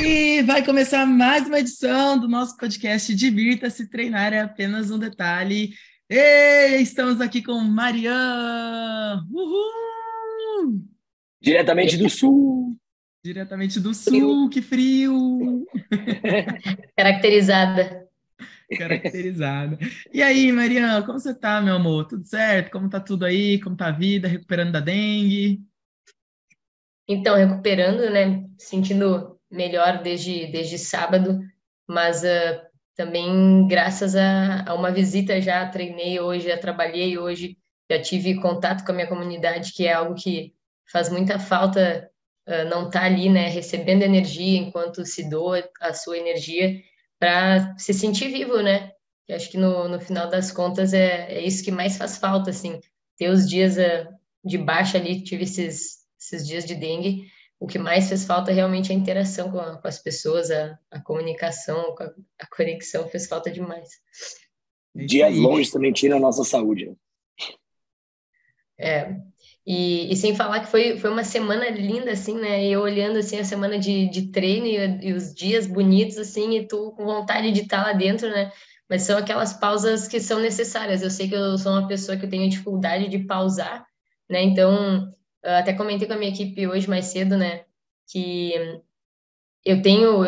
E vai começar mais uma edição do nosso podcast Divirta-se, treinar é apenas um detalhe. E estamos aqui com Marian! Uhul! Diretamente do Sul. Diretamente do Frio. Sul, que frio! Caracterizada. Caracterizada. E aí, Marian, como você tá, meu amor? Tudo certo? Como tá tudo aí? Como tá a vida? Recuperando da dengue? Então, recuperando, né? Sentindo melhor desde sábado, mas também graças a uma visita já treinei hoje, já trabalhei hoje, já tive contato com a minha comunidade, que é algo que faz muita falta não estar ali, né? Recebendo energia enquanto se doa a sua energia para se sentir vivo, né? Eu acho que no final das contas é isso que mais faz falta, assim, ter os dias de baixa ali, tive esses dias de dengue, o que mais fez falta é realmente a interação com as pessoas, a comunicação, a conexão fez falta demais. É isso Dias aí. longe também tira a nossa saúde, né? É, e sem falar que foi uma semana linda, assim, né? E eu olhando, assim, a semana de treino e os dias bonitos, assim, e tu com vontade de estar lá dentro, né? Mas são aquelas pausas que são necessárias. Eu sei que eu sou uma pessoa que eu tenho dificuldade de pausar, né? Então, eu até comentei com a minha equipe hoje mais cedo, né? Que eu tenho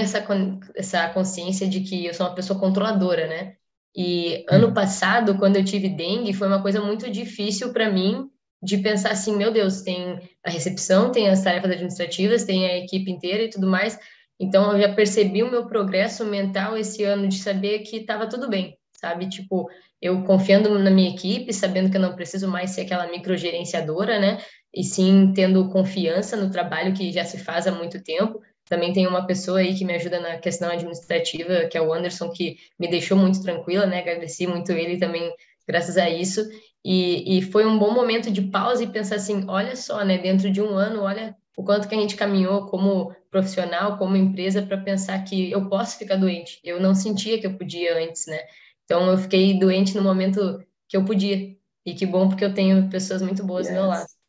essa consciência de que eu sou uma pessoa controladora, né? E ano Hum. passado, quando eu tive dengue, foi uma coisa muito difícil para mim de pensar assim, meu Deus, tem a recepção, tem as tarefas administrativas, tem a equipe inteira e tudo mais. Então, eu já percebi o meu progresso mental esse ano de saber que estava tudo bem, sabe? Tipo, eu confiando na minha equipe, sabendo que eu não preciso mais ser aquela microgerenciadora, né? E sim tendo confiança no trabalho que já se faz há muito tempo. Também tem uma pessoa aí que me ajuda na questão administrativa, que é o Anderson, que me deixou muito tranquila, né? Agradeci muito ele também, graças a isso. E foi um bom momento de pausa e pensar assim: olha só, né? Dentro de um ano, olha o quanto que a gente caminhou como profissional, como empresa, para pensar que eu posso ficar doente. Eu não sentia que eu podia antes, né? Então, eu fiquei doente no momento que eu podia. E que bom, porque eu tenho pessoas muito boas do meu lado. Yes.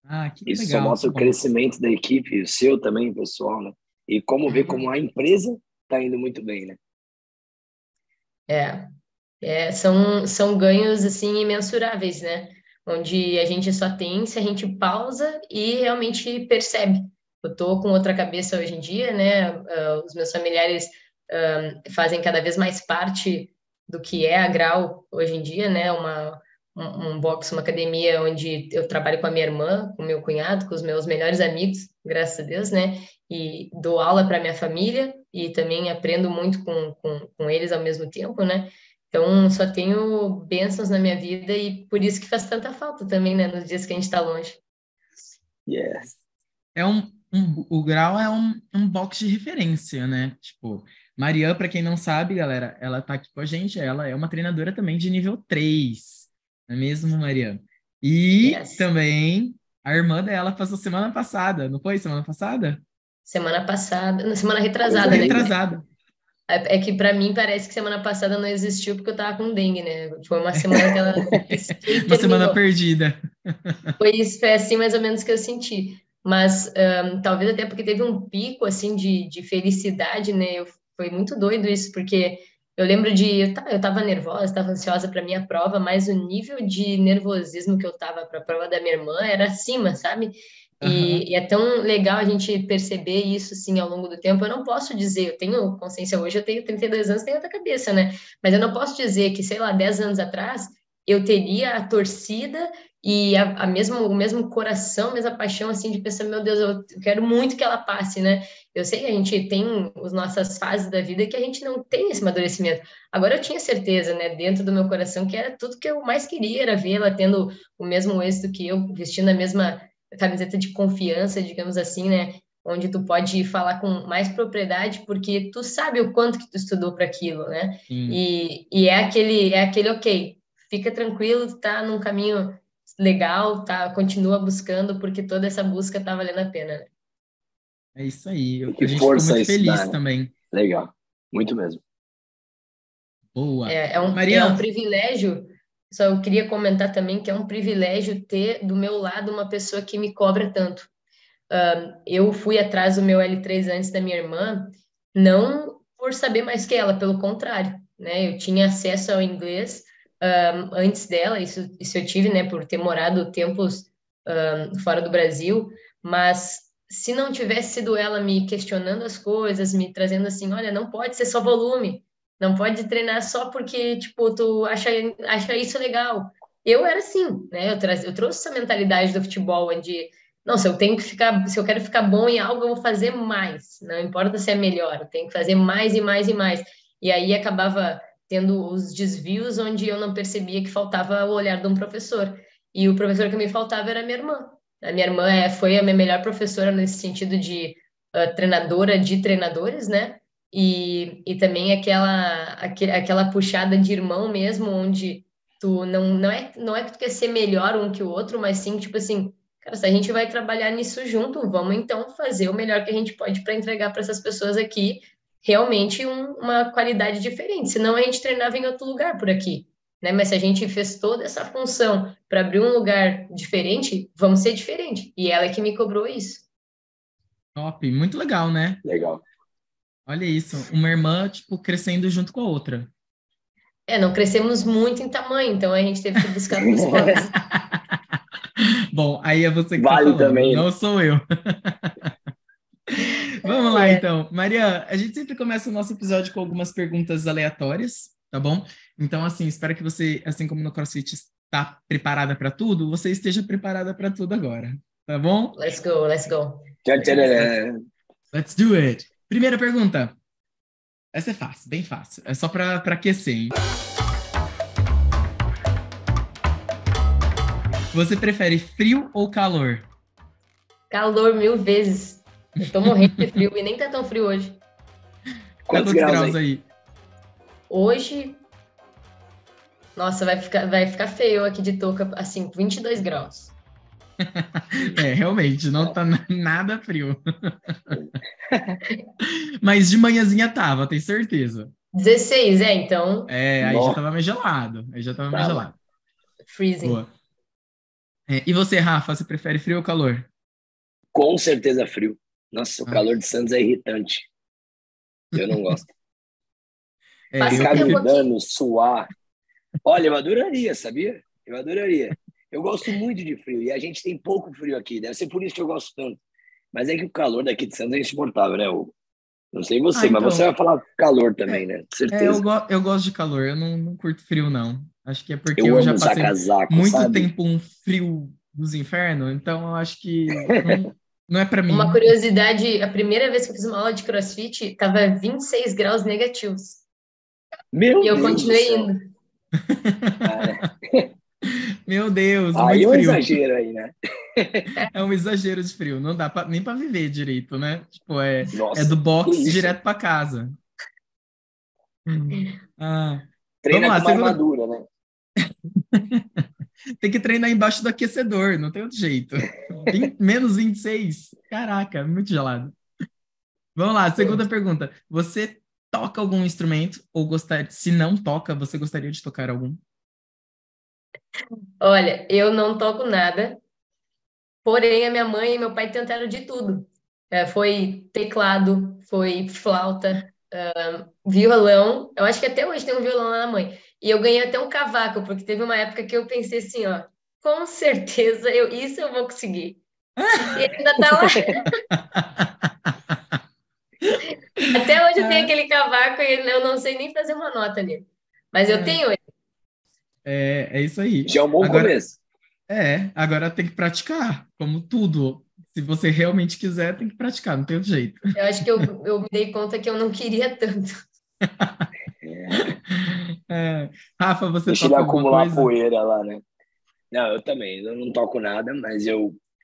Ah, que Isso só legal, que mostra o bom. crescimento da equipe, o seu também, pessoal, né? E como ver como Uhum. a empresa está indo muito bem, né? É. São ganhos assim imensuráveis, né? Onde a gente só tem se a gente pausa e realmente percebe. Eu tô com outra cabeça hoje em dia, né? Os meus familiares fazem cada vez mais parte do que é a Grau hoje em dia, né? Um box, uma academia onde eu trabalho com a minha irmã, com o meu cunhado, com os meus melhores amigos, graças a Deus, né? E dou aula para minha família e também aprendo muito com eles ao mesmo tempo, né? Então, só tenho bênçãos na minha vida e por isso que faz tanta falta também, né, nos dias que a gente está longe. Yes. O Grau é um box de referência, né? Tipo, Marian, para quem não sabe, galera, ela tá aqui com a gente, ela é uma treinadora também de nível 3, não é mesmo, Marian? E Yes. também a irmã dela passou semana passada, não foi semana passada? Semana passada, semana Coisa retrasada, né? linda. Retrasada. É que para mim parece que semana passada não existiu porque eu tava com dengue, né? Foi uma semana que ela piscou e Uma semana terminou. perdida. Foi assim mais ou menos que eu senti. Mas talvez até porque teve um pico assim de felicidade, né? Foi muito doido isso, porque eu lembro eu tava nervosa, estava ansiosa para minha prova, mas o nível de nervosismo que eu tava para a prova da minha irmã era acima, sabe? Aham. E é tão legal a gente perceber isso assim ao longo do tempo. Eu não posso dizer, eu tenho consciência hoje, eu tenho 32 anos, tenho outra cabeça, né? Mas eu não posso dizer que, sei lá, 10 anos atrás eu teria a torcida e o mesmo coração, a mesma paixão, assim, de pensar, meu Deus, eu quero muito que ela passe, né? Eu sei que a gente tem as nossas fases da vida que a gente não tem esse amadurecimento. Agora eu tinha certeza, né, dentro do meu coração, que era tudo que eu mais queria, era vê-la tendo o mesmo êxito que eu, vestindo a mesma camiseta de confiança, digamos assim, né? Onde tu pode falar com mais propriedade, porque tu sabe o quanto que tu estudou para aquilo, né? Sim. E é aquele ok, fica tranquilo, tu tá num caminho legal, tá? Continua buscando, porque toda essa busca tá valendo a pena, né? É isso aí. E A que gente ficou força muito isso dá, feliz né? também. Legal. Muito mesmo. Boa. É um Marian, privilégio. Só eu queria comentar também que é um privilégio ter do meu lado uma pessoa que me cobra tanto. Eu fui atrás do meu L3 antes da minha irmã, não por saber mais que ela, pelo contrário, né? Eu tinha acesso ao inglês antes dela, isso eu tive, né, por ter morado tempos fora do Brasil, mas se não tivesse sido ela me questionando as coisas, me trazendo assim, olha, não pode ser só volume, não pode treinar só porque, tipo, tu acha isso legal. Eu era assim, né? Eu trouxe essa mentalidade do futebol, onde não, se eu quero ficar bom em algo, eu vou fazer mais. Não importa se é melhor, eu tenho que fazer mais e mais e mais. E aí acabava tendo os desvios onde eu não percebia que faltava o olhar de um professor. E o professor que me faltava era a minha irmã. A minha irmã foi a minha melhor professora nesse sentido de treinadora de treinadores, né? E também aquela puxada de irmão mesmo, onde tu não é que tu quer ser melhor um que o outro, mas sim, tipo assim, cara, se a gente vai trabalhar nisso junto, vamos então fazer o melhor que a gente pode para entregar para essas pessoas aqui realmente uma qualidade diferente. Senão a gente treinava em outro lugar por aqui, né? Mas se a gente fez toda essa função para abrir um lugar diferente, vamos ser diferente. E ela é que me cobrou isso. Top, muito legal, né? Legal. Olha isso, uma irmã, tipo, crescendo junto com a outra. Não crescemos muito em tamanho, então a gente teve que buscar outras coisas. Bom, aí é você que tá Vale falando, também, né? não sou eu. Vamos lá, É. então. Maria, a gente sempre começa o nosso episódio com algumas perguntas aleatórias, tá bom? Então, assim, espero que você, assim como no CrossFit, está preparada para tudo, você esteja preparada para tudo agora, tá bom? Let's go, let's go. Tchan, Let's, tchan. let's do it. Primeira pergunta. Essa é fácil, bem fácil. É só para aquecer, hein? Você prefere frio ou calor? Calor 1000 vezes. Eu tô morrendo de frio e nem tá tão frio hoje. Tá Quantos graus aí? Hoje, nossa, vai ficar feio aqui de touca, assim, 22 graus. É, realmente, não tá nada frio. Mas de manhãzinha tava, tenho certeza. 16, então, É, aí já Nossa, tava meio gelado. Aí já tava meio tava. gelado. freezing. Boa. E você, Rafa, você prefere frio ou calor? Com certeza frio. Nossa, o Ah, calor de Santos é irritante. Eu não gosto. eu Passa Ficar tempo prefiro. aqui. grudando, suar. Olha, eu adoraria, sabia? Eu adoraria. Eu gosto muito de frio e a gente tem pouco frio aqui. Deve ser por isso que eu gosto tanto. Mas é que o calor daqui de Santos é insuportável, né? Não sei Ah, você, mas você então. vai falar calor também, É, né? eu, Certeza. eu gosto de calor, eu não curto frio, não. Acho que é porque Eu eu já amo usar passei casaco, muito sabe? tempo um frio dos infernos, então eu acho que não é para Uma mim. curiosidade, a primeira vez que eu fiz uma aula de CrossFit, tava 26 graus negativos. E Meu eu Deus do continuei céu. indo. Ah, Meu Deus, aí muito é um frio. exagero aí, né? É um exagero de frio, não dá nem para viver direito, né? Tipo, é do Nossa, que box isso? direto para casa. Ah, vamos Treina lá, com uma segunda. armadura, né? Tem que treinar embaixo do aquecedor, não tem outro jeito. Menos 26. Caraca, muito gelado. Vamos lá, segunda pergunta. Você toca algum instrumento ou gostaria, se não toca, você gostaria de tocar algum? Olha, eu não toco nada, porém a minha mãe e meu pai tentaram de tudo. Foi teclado, foi flauta, violão. Eu acho que até hoje tem um violão lá na mãe. E eu ganhei até um cavaco, porque teve uma época que eu pensei assim, ó, com certeza isso eu vou conseguir. E ainda tá lá. Até hoje eu tenho aquele cavaco e eu não sei nem fazer uma nota nele. Mas eu tenho ele. É isso aí. Já é um bom Agora, começo. agora tem que praticar, como tudo. Se você realmente quiser, tem que praticar, não tem outro jeito. Eu acho que eu me dei conta que eu não queria tanto. É. Rafa, você Deixa ele toca alguma acumular coisa? poeira lá, né? Não, eu também. Eu não toco nada, mas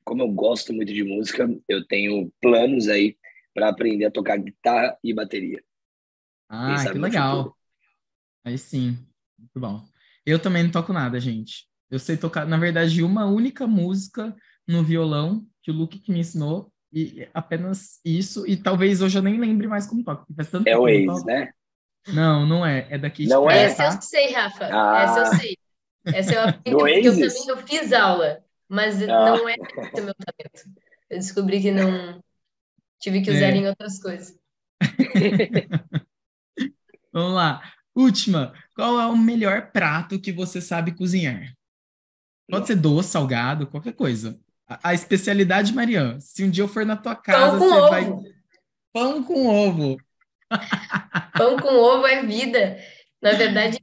como eu gosto muito de música, eu tenho planos aí para aprender a tocar guitarra e bateria. Quem Ah, que sabe no futuro. legal. Aí sim, muito bom. Eu também não toco nada, gente. Eu sei tocar, na verdade, uma única música no violão, que o Luke que me ensinou, e apenas isso, e talvez hoje eu nem lembre mais como toca, porque faz tanto É tempo o que eu não ex, toco. né? Não, não é. É da Katy Não Perry, é? Essa eu tá? sei, Rafa. Essa eu Ah, sei. Essa eu aprendi do porque eu também Oasis? eu fiz aula, mas Ah, não é esse o meu talento. Eu descobri que não tive que usar em outras coisas. Vamos lá. Última. Qual é o melhor prato que você sabe cozinhar? Pode ser doce, salgado, qualquer coisa. A especialidade, Mariana. Se um dia eu for na tua Pão casa, com você vai... ovo. Pão com ovo. Pão com ovo é vida. Na verdade,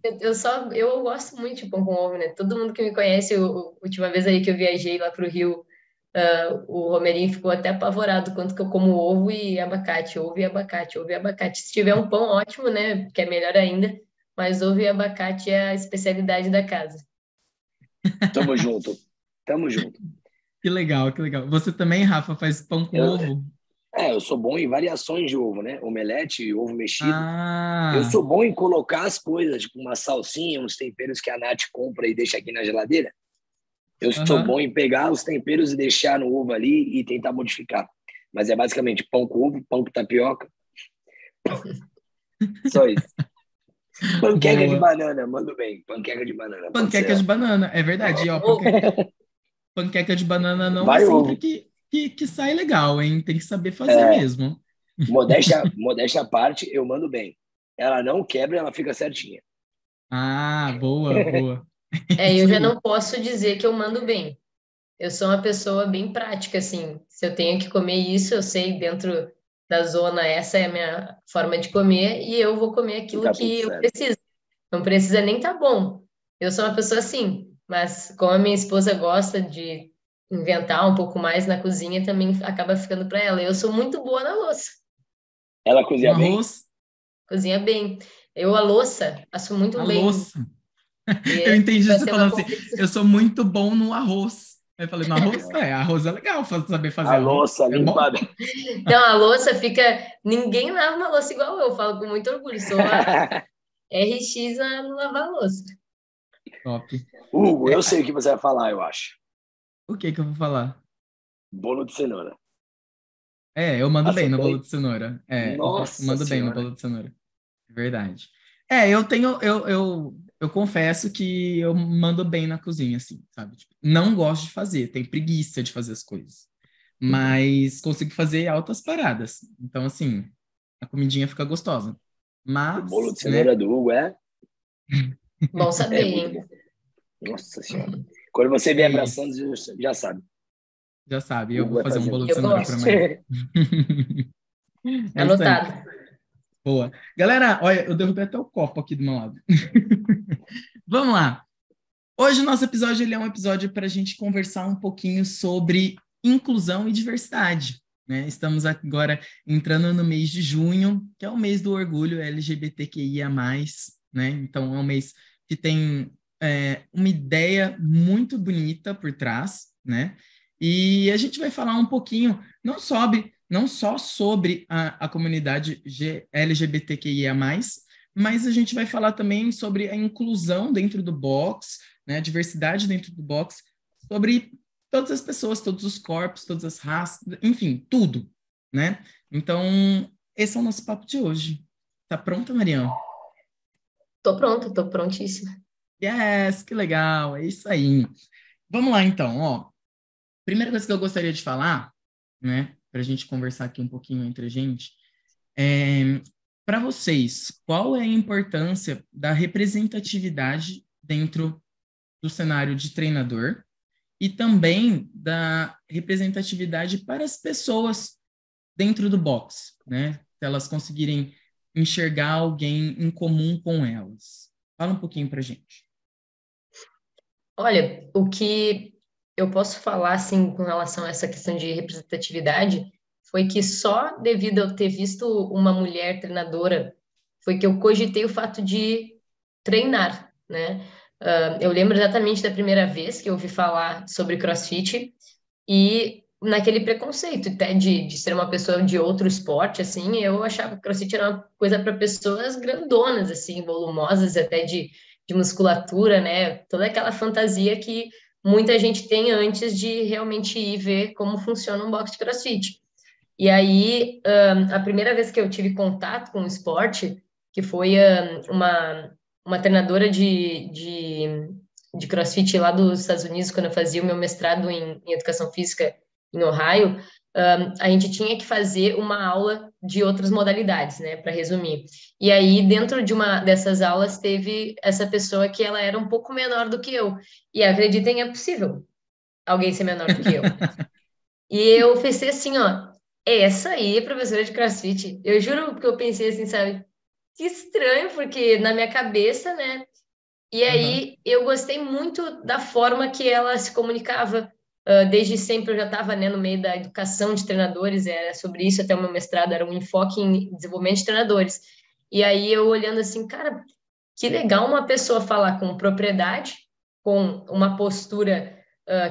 eu gosto muito de pão com ovo, né? Todo mundo que me conhece, a última vez aí que eu viajei lá para o Rio, o Romerinho ficou até apavorado quanto que eu como ovo e abacate, ovo e abacate, ovo e abacate. Se tiver um pão, ótimo, né? Que é melhor ainda. Mas ovo e abacate é a especialidade da casa. Tamo junto. Tamo junto. Que legal, que legal. Você também, Rafa, faz pão com ovo? Eu sou bom em variações de ovo, né? Omelete, ovo mexido. Eu Ah, sou bom em colocar as coisas, tipo uma salsinha, uns temperos que a Nath compra e deixa aqui na geladeira. Eu sou bom em pegar os temperos e deixar no ovo ali e tentar modificar. Mas é basicamente pão com ovo, pão com tapioca. Só isso. Panqueca de boa. banana, mando bem. Panqueca de banana, pode Panqueca de ser. banana, é verdade. E, ó, panqueca de banana não é Vai sempre ovo. que sai legal, hein? Tem que saber fazer É, mesmo. modéstia à parte, eu mando bem. Ela não quebra, ela fica certinha. Ah, boa, boa. Eu Isso já aí. não posso dizer que eu mando bem. Eu sou uma pessoa bem prática, assim. Se eu tenho que comer isso, eu sei dentro da zona, essa é a minha forma de comer, e eu vou comer E aquilo tá tudo que eu certo. preciso. Não precisa nem tá bom. Eu sou uma pessoa assim, mas como a minha esposa gosta de inventar um pouco mais na cozinha, também acaba ficando para ela. Eu sou muito boa na louça, Ela Um cozinha bem? arroz, cozinha bem. A louça, faço muito a bem. louça. Eu E entendi vai você ser uma falando assim, competição. eu sou muito bom no arroz. Aí eu falei, no arroz? Arroz é legal, saber fazer A arroz. louça É bom? limpada. Então, a louça fica. Ninguém lava uma louça igual eu, falo com muito orgulho. Sou a RX no lavar louça. Top. Hugo, É, eu sei o que você vai falar, eu acho. o que que eu vou falar? Bolo de cenoura. Eu mando bem no bolo Acertei? de cenoura. Eu Nossa mando bem no Senhora. bolo de cenoura. Verdade. Eu confesso que eu mando bem na cozinha, assim, sabe? Tipo, não gosto de fazer, tenho preguiça de fazer as coisas. Mas consigo fazer altas paradas. Então, assim, a comidinha fica gostosa. O bolo Mas, de né? cenoura do Hugo Bom é saber, muito hein? bom. Nossa Senhora. Quando você É vier para isso. Santos, já sabe. Já sabe, O eu Hugo vou vai fazer um fazer bolo de Eu cenoura para gosto. Maria. É isso aí. Anotado. Boa. Galera, olha, eu derrubei até o copo aqui do meu lado. Vamos lá. Hoje o nosso episódio ele é um episódio para a gente conversar um pouquinho sobre inclusão e diversidade. Né? Estamos agora entrando no mês de junho, que é o mês do orgulho LGBTQIA+, né? Então é um mês que tem uma ideia muito bonita por trás, né? E a gente vai falar um pouquinho, não só sobre a comunidade LGBTQIA+, mas a gente vai falar também sobre a inclusão dentro do box, né, a diversidade dentro do box, sobre todas as pessoas, todos os corpos, todas as raças, enfim, tudo, né? Então, esse é o nosso papo de hoje. Tá pronta, Mariana? Tô pronta, tô prontíssima. Yes, que legal, é isso aí. Vamos lá, então, ó. Primeira coisa que eu gostaria de falar, né, para a gente conversar aqui um pouquinho entre a gente, para vocês, qual é a importância da representatividade dentro do cenário de treinador e também da representatividade para as pessoas dentro do box, né? Se elas conseguirem enxergar alguém em comum com elas. Fala um pouquinho para a gente. Olha, o que eu posso falar, assim, com relação a essa questão de representatividade foi que só devido a eu ter visto uma mulher treinadora foi que eu cogitei o fato de treinar, né? Eu lembro exatamente da primeira vez que eu ouvi falar sobre CrossFit e naquele preconceito até de ser uma pessoa de outro esporte, assim, eu achava que CrossFit era uma coisa para pessoas grandonas, assim, volumosas, até de musculatura, né? Toda aquela fantasia que muita gente tem antes de realmente ir ver como funciona um box de CrossFit. E aí, a primeira vez que eu tive contato com o esporte, que foi uma treinadora de CrossFit lá dos Estados Unidos, quando eu fazia o meu mestrado em educação física em Ohio, a gente tinha que fazer uma aula de outras modalidades, né, para resumir. E aí, dentro de uma dessas aulas, teve essa pessoa que ela era um pouco menor do que eu. E acreditem, é possível alguém ser menor do que eu. E eu pensei assim, ó, essa aí é professora de CrossFit. Eu juro que eu pensei assim, sabe? Que estranho, porque na minha cabeça, né? E Aham. aí eu gostei muito da forma que ela se comunicava. Desde sempre eu já estava, né, no meio da educação de treinadores, era sobre isso até o meu mestrado, era um enfoque em desenvolvimento de treinadores. E aí eu olhando assim, cara, que legal uma pessoa falar com propriedade, com uma postura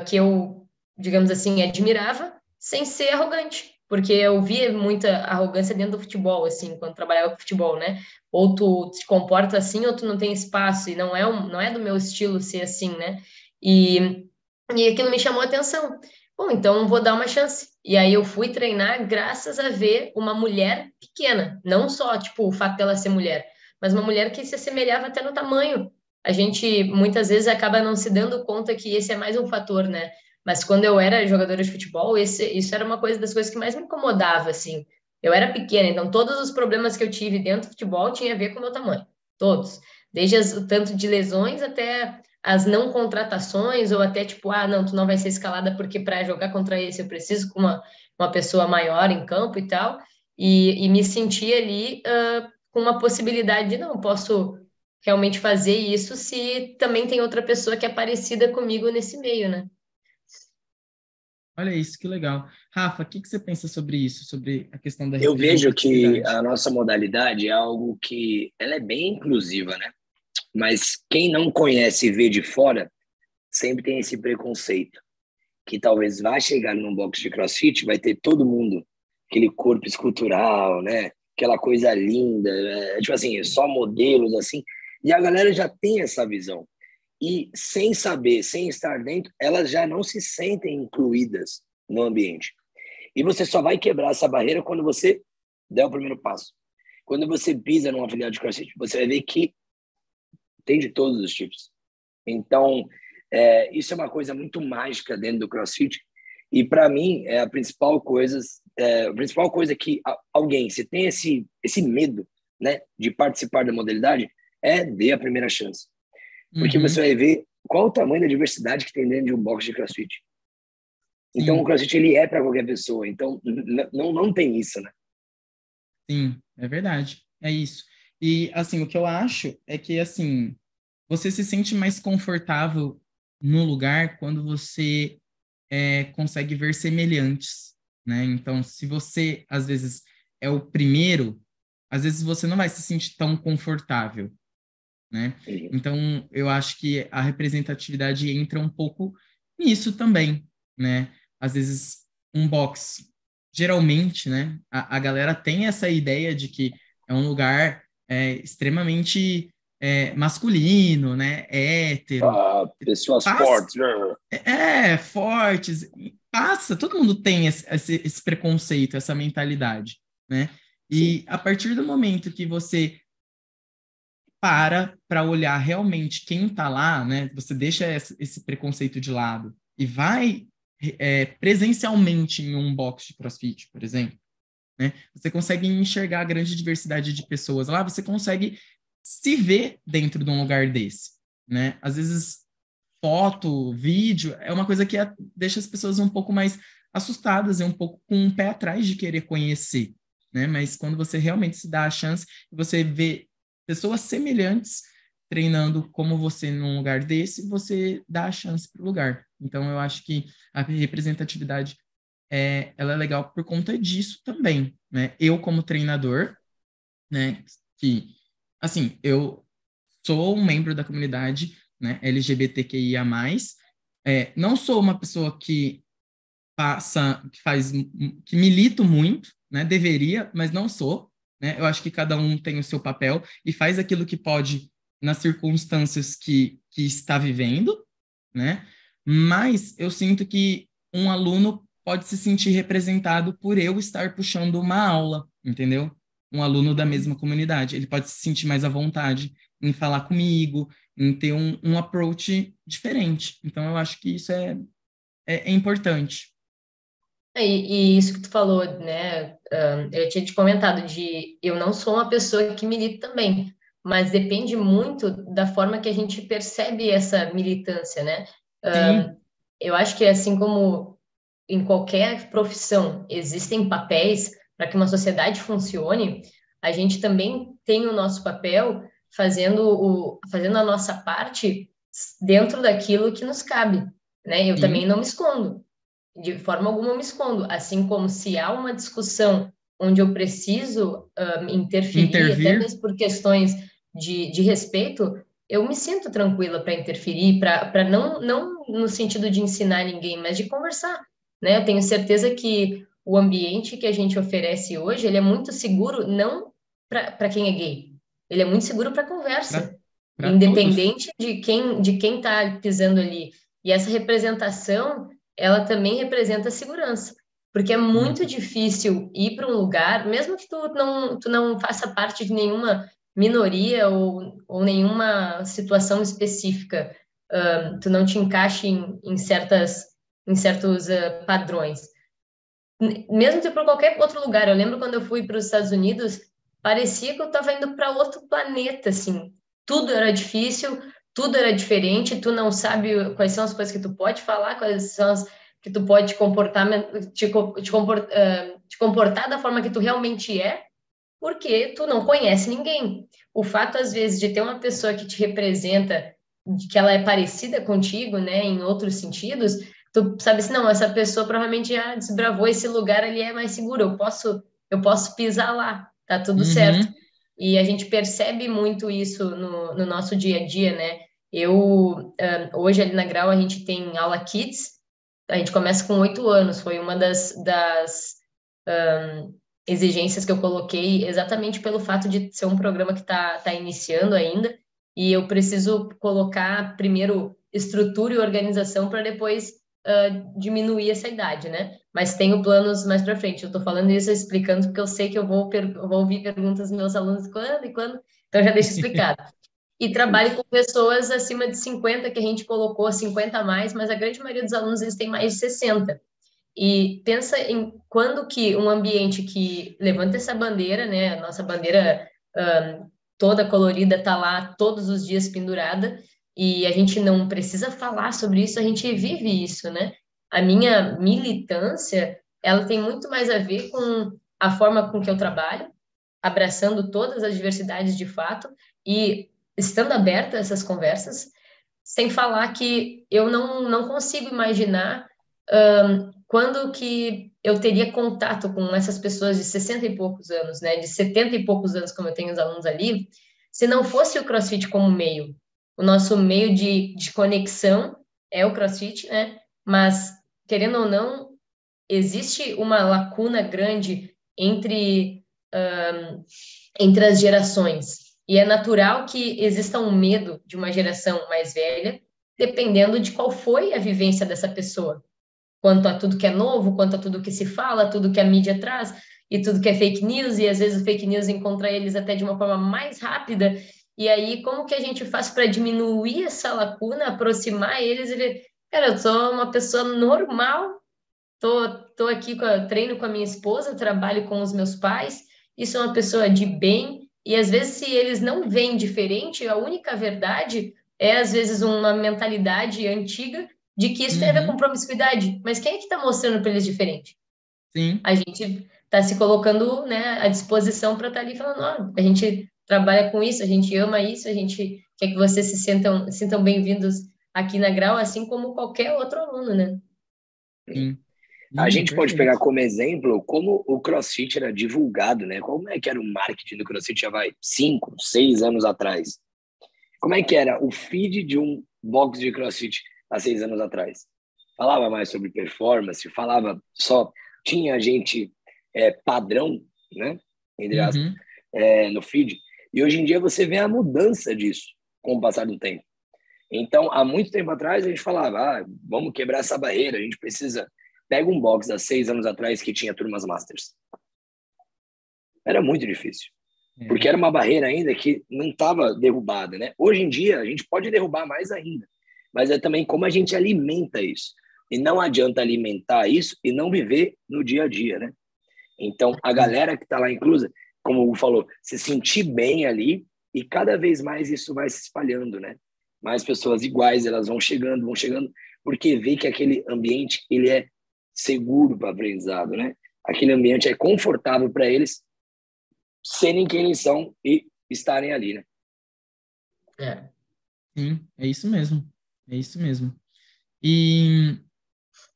que eu, digamos assim, admirava, sem ser arrogante. Porque eu via muita arrogância dentro do futebol, assim, quando trabalhava com futebol, né? Ou tu te comporta assim, ou tu não tem espaço, e não é do meu estilo ser assim, né? E, e aquilo me chamou a atenção. Bom, então vou dar uma chance. E aí eu fui treinar graças a ver uma mulher pequena, não só, tipo, o fato dela ser mulher, mas uma mulher que se assemelhava até no tamanho. A gente muitas vezes acaba não se dando conta que esse é mais um fator, né? Mas quando eu era jogadora de futebol, isso era uma coisa das coisas que mais me incomodava, assim. Eu era pequena, então todos os problemas que eu tive dentro do futebol tinham a ver com o meu tamanho. Todos. Desde o tanto de lesões até as não contratações, ou até tipo, ah, não, tu não vai ser escalada porque para jogar contra esse eu preciso com uma pessoa maior em campo e tal. E me senti ali com uma possibilidade de não, posso realmente fazer isso se também tem outra pessoa que é parecida comigo nesse meio, né? Olha isso, que legal. Rafa, o que que você pensa sobre isso, sobre a questão da Eu vejo que representatividade? a nossa modalidade é algo que ela é bem inclusiva, né? Mas quem não conhece e vê de fora sempre tem esse preconceito, que talvez vá chegar num box de CrossFit, vai ter todo mundo, aquele corpo escultural, né? Aquela coisa linda, tipo assim, só modelos assim. E a galera já tem essa visão. E sem saber, sem estar dentro, elas já não se sentem incluídas no ambiente. E você só vai quebrar essa barreira quando você der o primeiro passo. Quando você pisa numa filial de CrossFit, você vai ver que tem de todos os tipos. Então, isso é uma coisa muito mágica dentro do CrossFit. E para mim, a principal coisa que alguém, se tem esse medo, né, de participar da modalidade, dê a primeira chance. Porque você Uhum, vai ver qual o tamanho da diversidade que tem dentro de um box de CrossFit. Então, o sim, CrossFit ele é para qualquer pessoa. Então, não tem isso, né? sim, é verdade. É isso. E, assim, o que eu acho é que, assim, você se sente mais confortável no lugar quando você consegue ver semelhantes, né? Então, se você, às vezes, é o primeiro, às vezes você não vai se sentir tão confortável, né? Uhum. Então, eu acho que a representatividade entra um pouco nisso também, né? Às vezes, um box, geralmente, né? A galera tem essa ideia de que é um lugar extremamente masculino, né? Hétero, Pessoas passa, fortes. Né? fortes, passa, todo mundo tem esse preconceito, essa mentalidade, né? Sim. E a partir do momento que você para olhar realmente quem está lá, né? Você deixa esse preconceito de lado e vai presencialmente em um box de CrossFit, por exemplo, né? Você consegue enxergar a grande diversidade de pessoas lá, você consegue se ver dentro de um lugar desse, né? Às vezes foto, vídeo é uma coisa que deixa as pessoas um pouco mais assustadas e um pouco com um pé atrás de querer conhecer, né? Mas quando você realmente se dá a chance, você vê pessoas semelhantes treinando como você num lugar desse, você dá a chance para o lugar. Então, eu acho que a representatividade ela é legal por conta disso também, né? Eu, como treinador, né, que, assim, eu sou um membro da comunidade, né, LGBTQIA+, não sou uma pessoa que que milito muito, né, deveria, mas não sou, né, eu acho que cada um tem o seu papel e faz aquilo que pode nas circunstâncias que está vivendo, né, mas eu sinto que um aluno pode se sentir representado por eu estar puxando uma aula, entendeu? Um aluno da mesma comunidade, ele pode se sentir mais à vontade em falar comigo, em ter um approach diferente. Então, eu acho que isso é importante. E isso que tu falou, né? Eu tinha te comentado eu não sou uma pessoa que milita também, mas depende muito da forma que a gente percebe essa militância, né? Sim, Eu acho que assim como em qualquer profissão existem papéis para que uma sociedade funcione, a gente também tem o nosso papel fazendo a nossa parte dentro daquilo que nos cabe, né? Eu também sim. não me escondo, de forma alguma eu me escondo, assim como se há uma discussão onde eu preciso interferir, até Intervir. mesmo por questões de respeito, eu me sinto tranquila para interferir, para não no sentido de ensinar ninguém, mas de conversar, né? Eu tenho certeza que o ambiente que a gente oferece hoje, ele é muito seguro, não para quem é gay, ele é muito seguro para Para conversa, para todos. independente de quem está pisando ali. E essa representação ela também representa segurança, porque é muito Uhum. difícil ir para um lugar, mesmo que tu não faça parte de nenhuma minoria ou nenhuma situação específica, tu não te encaixe em certos padrões. Mesmo que para qualquer outro lugar, eu lembro quando eu fui para os Estados Unidos, parecia que eu estava indo para outro planeta, assim. Tudo era difícil, tudo era diferente, tu não sabe quais são as coisas que tu pode falar, quais são as que tu pode te comportar da forma que tu realmente é, porque tu não conhece ninguém. O fato, às vezes, de ter uma pessoa que te representa, de que ela é parecida contigo, né, em outros sentidos, tu sabe assim, não, essa pessoa provavelmente já desbravou esse lugar ali, é mais seguro, eu posso pisar lá, tá tudo certo. Uhum. E a gente percebe muito isso no nosso dia a dia, né? Hoje ali na Grau, a gente tem aula Kids, a gente começa com 8 anos, foi uma das exigências que eu coloquei exatamente pelo fato de ser um programa que está iniciando ainda, e eu preciso colocar primeiro estrutura e organização para depois diminuir essa idade, né? Mas tenho planos mais para frente. Eu estou falando isso explicando porque eu sei que eu vou ouvir perguntas dos meus alunos quando e quando, então já deixo explicado. E trabalho com pessoas acima de 50, que a gente colocou 50 a mais, mas a grande maioria dos alunos eles têm mais de 60. E pensa em quando que um ambiente que levanta essa bandeira, né, a nossa bandeira toda colorida está lá todos os dias pendurada, e a gente não precisa falar sobre isso, a gente vive isso, né? A minha militância, ela tem muito mais a ver com a forma com que eu trabalho, abraçando todas as diversidades de fato e estando aberta a essas conversas, sem falar que eu não consigo imaginar quando que eu teria contato com essas pessoas de 60 e poucos anos, né, de 70 e poucos anos, como eu tenho os alunos ali, se não fosse o CrossFit como meio. O nosso meio de conexão é o CrossFit, né? Mas, querendo ou não, existe uma lacuna grande entre as gerações. E é natural que exista um medo de uma geração mais velha, dependendo de qual foi a vivência dessa pessoa, quanto a tudo que é novo, quanto a tudo que se fala, tudo que a mídia traz e tudo que é fake news, e às vezes o fake news encontra eles até de uma forma mais rápida. E aí, como que a gente faz para diminuir essa lacuna, aproximar eles e ver, cara, eu sou uma pessoa normal, tô aqui treino com a minha esposa, trabalho com os meus pais, e sou uma pessoa de bem, e às vezes se eles não veem diferente, a única verdade é às vezes uma mentalidade antiga de que isso tem a ver com Uhum. promiscuidade. Mas quem é que está mostrando para eles diferente? Sim. A gente está se colocando, né, à disposição para estar ali falando, ó, a gente trabalha com isso, a gente quer que vocês se sintam bem-vindos aqui na Grau, assim como qualquer outro aluno, né? Sim. A Não, gente pode pegar perfeito. como exemplo como o CrossFit era divulgado, né? Como é que era o marketing do CrossFit já vai 5, 6 anos atrás? Como é que era o feed de um box de CrossFit há 6 anos atrás? Falava mais sobre performance, falava só, tinha gente padrão, né? Entre aspas, Uhum. no feed. E hoje em dia você vê a mudança disso com o passar do tempo. Então, há muito tempo atrás, a gente falava, vamos quebrar essa barreira, a gente precisa... Pega um box há 6 anos atrás que tinha turmas Masters. Era muito difícil, porque Era. era uma barreira ainda que não estava derrubada, né? Hoje em dia, a gente pode derrubar mais ainda, mas é também como a gente alimenta isso. E não adianta alimentar isso e não viver no dia a dia, né? Então, a galera que está lá inclusa, como o Hugo falou, se sentir bem ali e cada vez mais isso vai se espalhando, né? Mais pessoas iguais, elas vão chegando, porque vê que aquele ambiente, ele é seguro para aprendizado, né? Aquele ambiente é confortável para eles serem quem eles são e estarem ali, né? Sim, é isso mesmo. É isso mesmo. E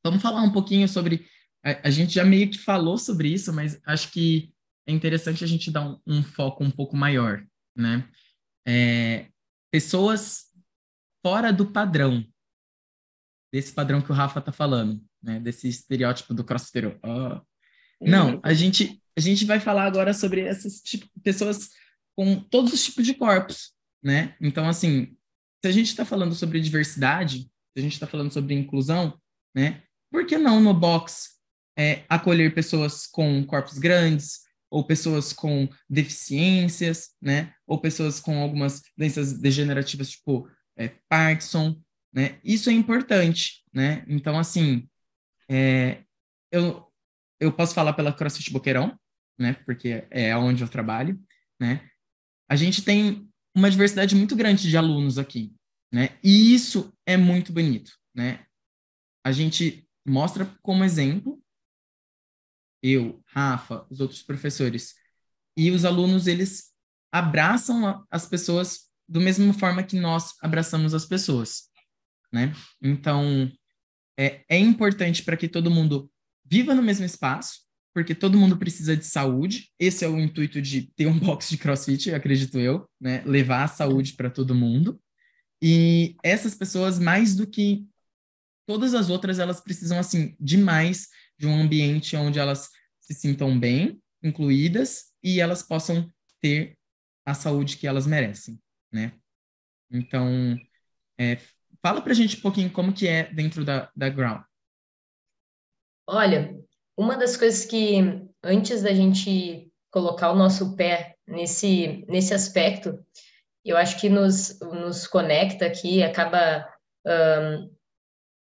vamos falar um pouquinho sobre. A gente já meio que falou sobre isso, mas acho que é interessante a gente dar um foco um pouco maior, né? Pessoas fora do padrão, desse padrão que o Rafa tá falando, né? Desse estereótipo do crossfiteiro. Não, a gente vai falar agora sobre essas pessoas com todos os tipos de corpos, né? Então, assim, se a gente está falando sobre diversidade, se a gente está falando sobre inclusão, né? Por que não no box acolher pessoas com corpos grandes, ou pessoas com deficiências, né? Ou pessoas com algumas doenças degenerativas, tipo Parkinson, né? Isso é importante, né? Então, assim, eu, eu posso falar pela CrossFit Boqueirão, né? Porque é onde eu trabalho, né? A gente tem uma diversidade muito grande de alunos aqui, né? E isso é muito bonito, né? A gente mostra como exemplo, eu, Rafa, os outros professores, e os alunos, eles abraçam as pessoas da mesma forma que nós abraçamos as pessoas, né? Então, é importante para que todo mundo viva no mesmo espaço, porque todo mundo precisa de saúde. Esse é o intuito de ter um box de CrossFit, acredito eu, né? Levar a saúde para todo mundo. E essas pessoas, mais do que todas as outras, elas precisam, assim, demais de um ambiente onde elas se sintam bem, incluídas, e elas possam ter a saúde que elas merecem, né? Então, fala pra gente um pouquinho como que é dentro da Ground. Olha, uma das coisas que antes da gente colocar o nosso pé nesse aspecto, eu acho que nos conecta aqui, acaba,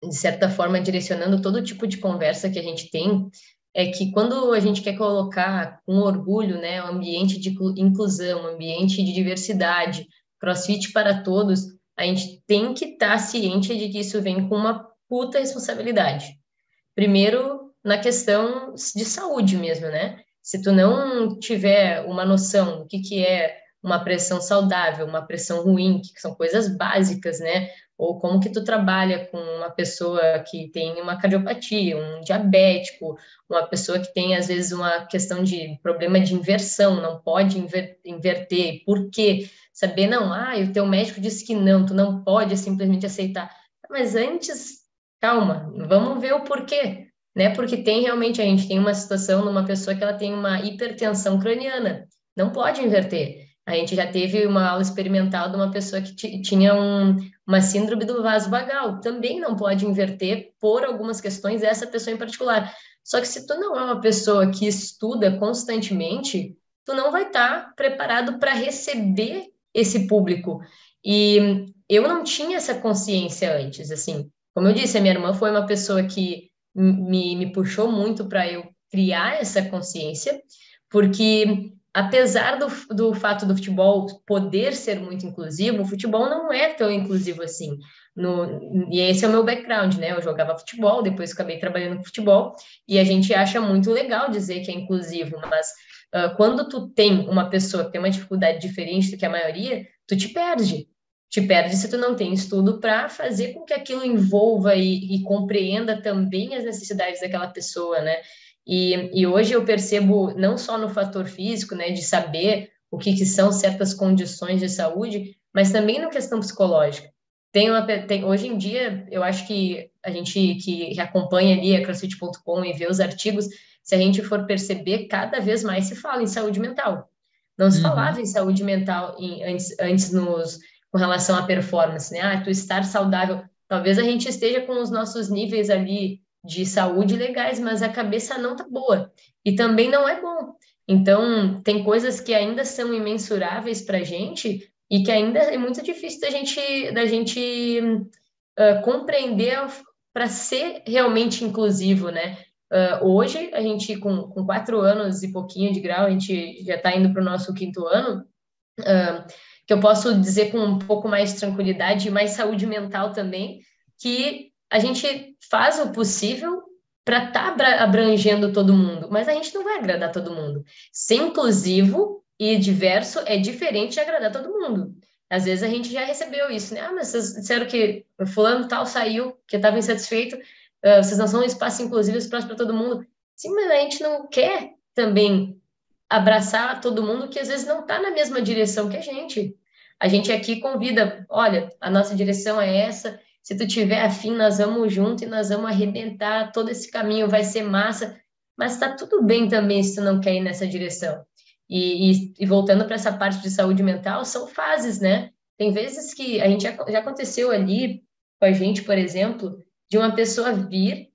de certa forma, direcionando todo tipo de conversa que a gente tem, é que quando a gente quer colocar com orgulho, né, um ambiente de inclusão, um ambiente de diversidade, CrossFit para todos, a gente tem que estar ciente de que isso vem com uma puta responsabilidade. Primeiro, na questão de saúde mesmo, né? Se tu não tiver uma noção do que é uma pressão saudável, uma pressão ruim, que são coisas básicas, né? Ou como que tu trabalha com uma pessoa que tem uma cardiopatia, um diabético, uma pessoa que tem, às vezes, uma questão de problema de inversão, não pode inverter. Por quê? Saber, não, o teu médico disse que não, tu não pode simplesmente aceitar. Mas antes, calma, vamos ver o porquê, né? Porque a gente tem uma situação numa pessoa que ela tem uma hipertensão craniana, não pode inverter. A gente já teve uma aula experimental de uma pessoa que tinha uma síndrome do vaso vagal, também não pode inverter por algumas questões, essa pessoa em particular. Só que se tu não é uma pessoa que estuda constantemente, tu não vai estar preparado para receber esse público. E eu não tinha essa consciência antes, assim. Como eu disse, a minha irmã foi uma pessoa que me puxou muito para eu criar essa consciência, porque apesar do fato do futebol poder ser muito inclusivo, o futebol não é tão inclusivo assim. E esse é o meu background, né? Eu jogava futebol, depois acabei trabalhando com futebol, e a gente acha muito legal dizer que é inclusivo, mas quando tu tem uma pessoa que tem uma dificuldade diferente do que a maioria, tu te perde. Te perde se tu não tem estudo para fazer com que aquilo envolva e compreenda também as necessidades daquela pessoa, né? E hoje eu percebo, não só no fator físico, né, de saber o que são certas condições de saúde, mas também na questão psicológica. Hoje em dia, eu acho que a gente que acompanha ali a CrossFit.com e vê os artigos, se a gente for perceber, cada vez mais se fala em saúde mental. Não se falava em saúde mental antes com relação à performance, né? Tu estar saudável. Talvez a gente esteja com os nossos níveis ali de saúde legais, mas a cabeça não tá boa. E também não é bom. Então, tem coisas que ainda são imensuráveis para a gente e que ainda é muito difícil da gente compreender para ser realmente inclusivo, né? Hoje, a gente, com 4 anos e pouquinho de grau, a gente já está indo para o nosso 5º ano, que eu posso dizer com um pouco mais de tranquilidade e mais saúde mental também, que a gente faz o possível para estar abrangendo todo mundo, mas a gente não vai agradar todo mundo. Ser inclusivo e diverso é diferente de agradar todo mundo. Às vezes a gente já recebeu isso, né? Mas vocês disseram que fulano tal saiu, que estava insatisfeito, vocês não são um espaço inclusivo, espaço para todo mundo. Sim, mas a gente não quer também abraçar todo mundo que às vezes não está na mesma direção que a gente. A gente aqui convida, olha, a nossa direção é essa, se tu tiver afim, nós vamos junto e nós vamos arrebentar todo esse caminho, vai ser massa, mas está tudo bem também se tu não quer ir nessa direção. E voltando para essa parte de saúde mental, são fases, né? Tem vezes que a gente já aconteceu ali com a gente, por exemplo, de uma pessoa vir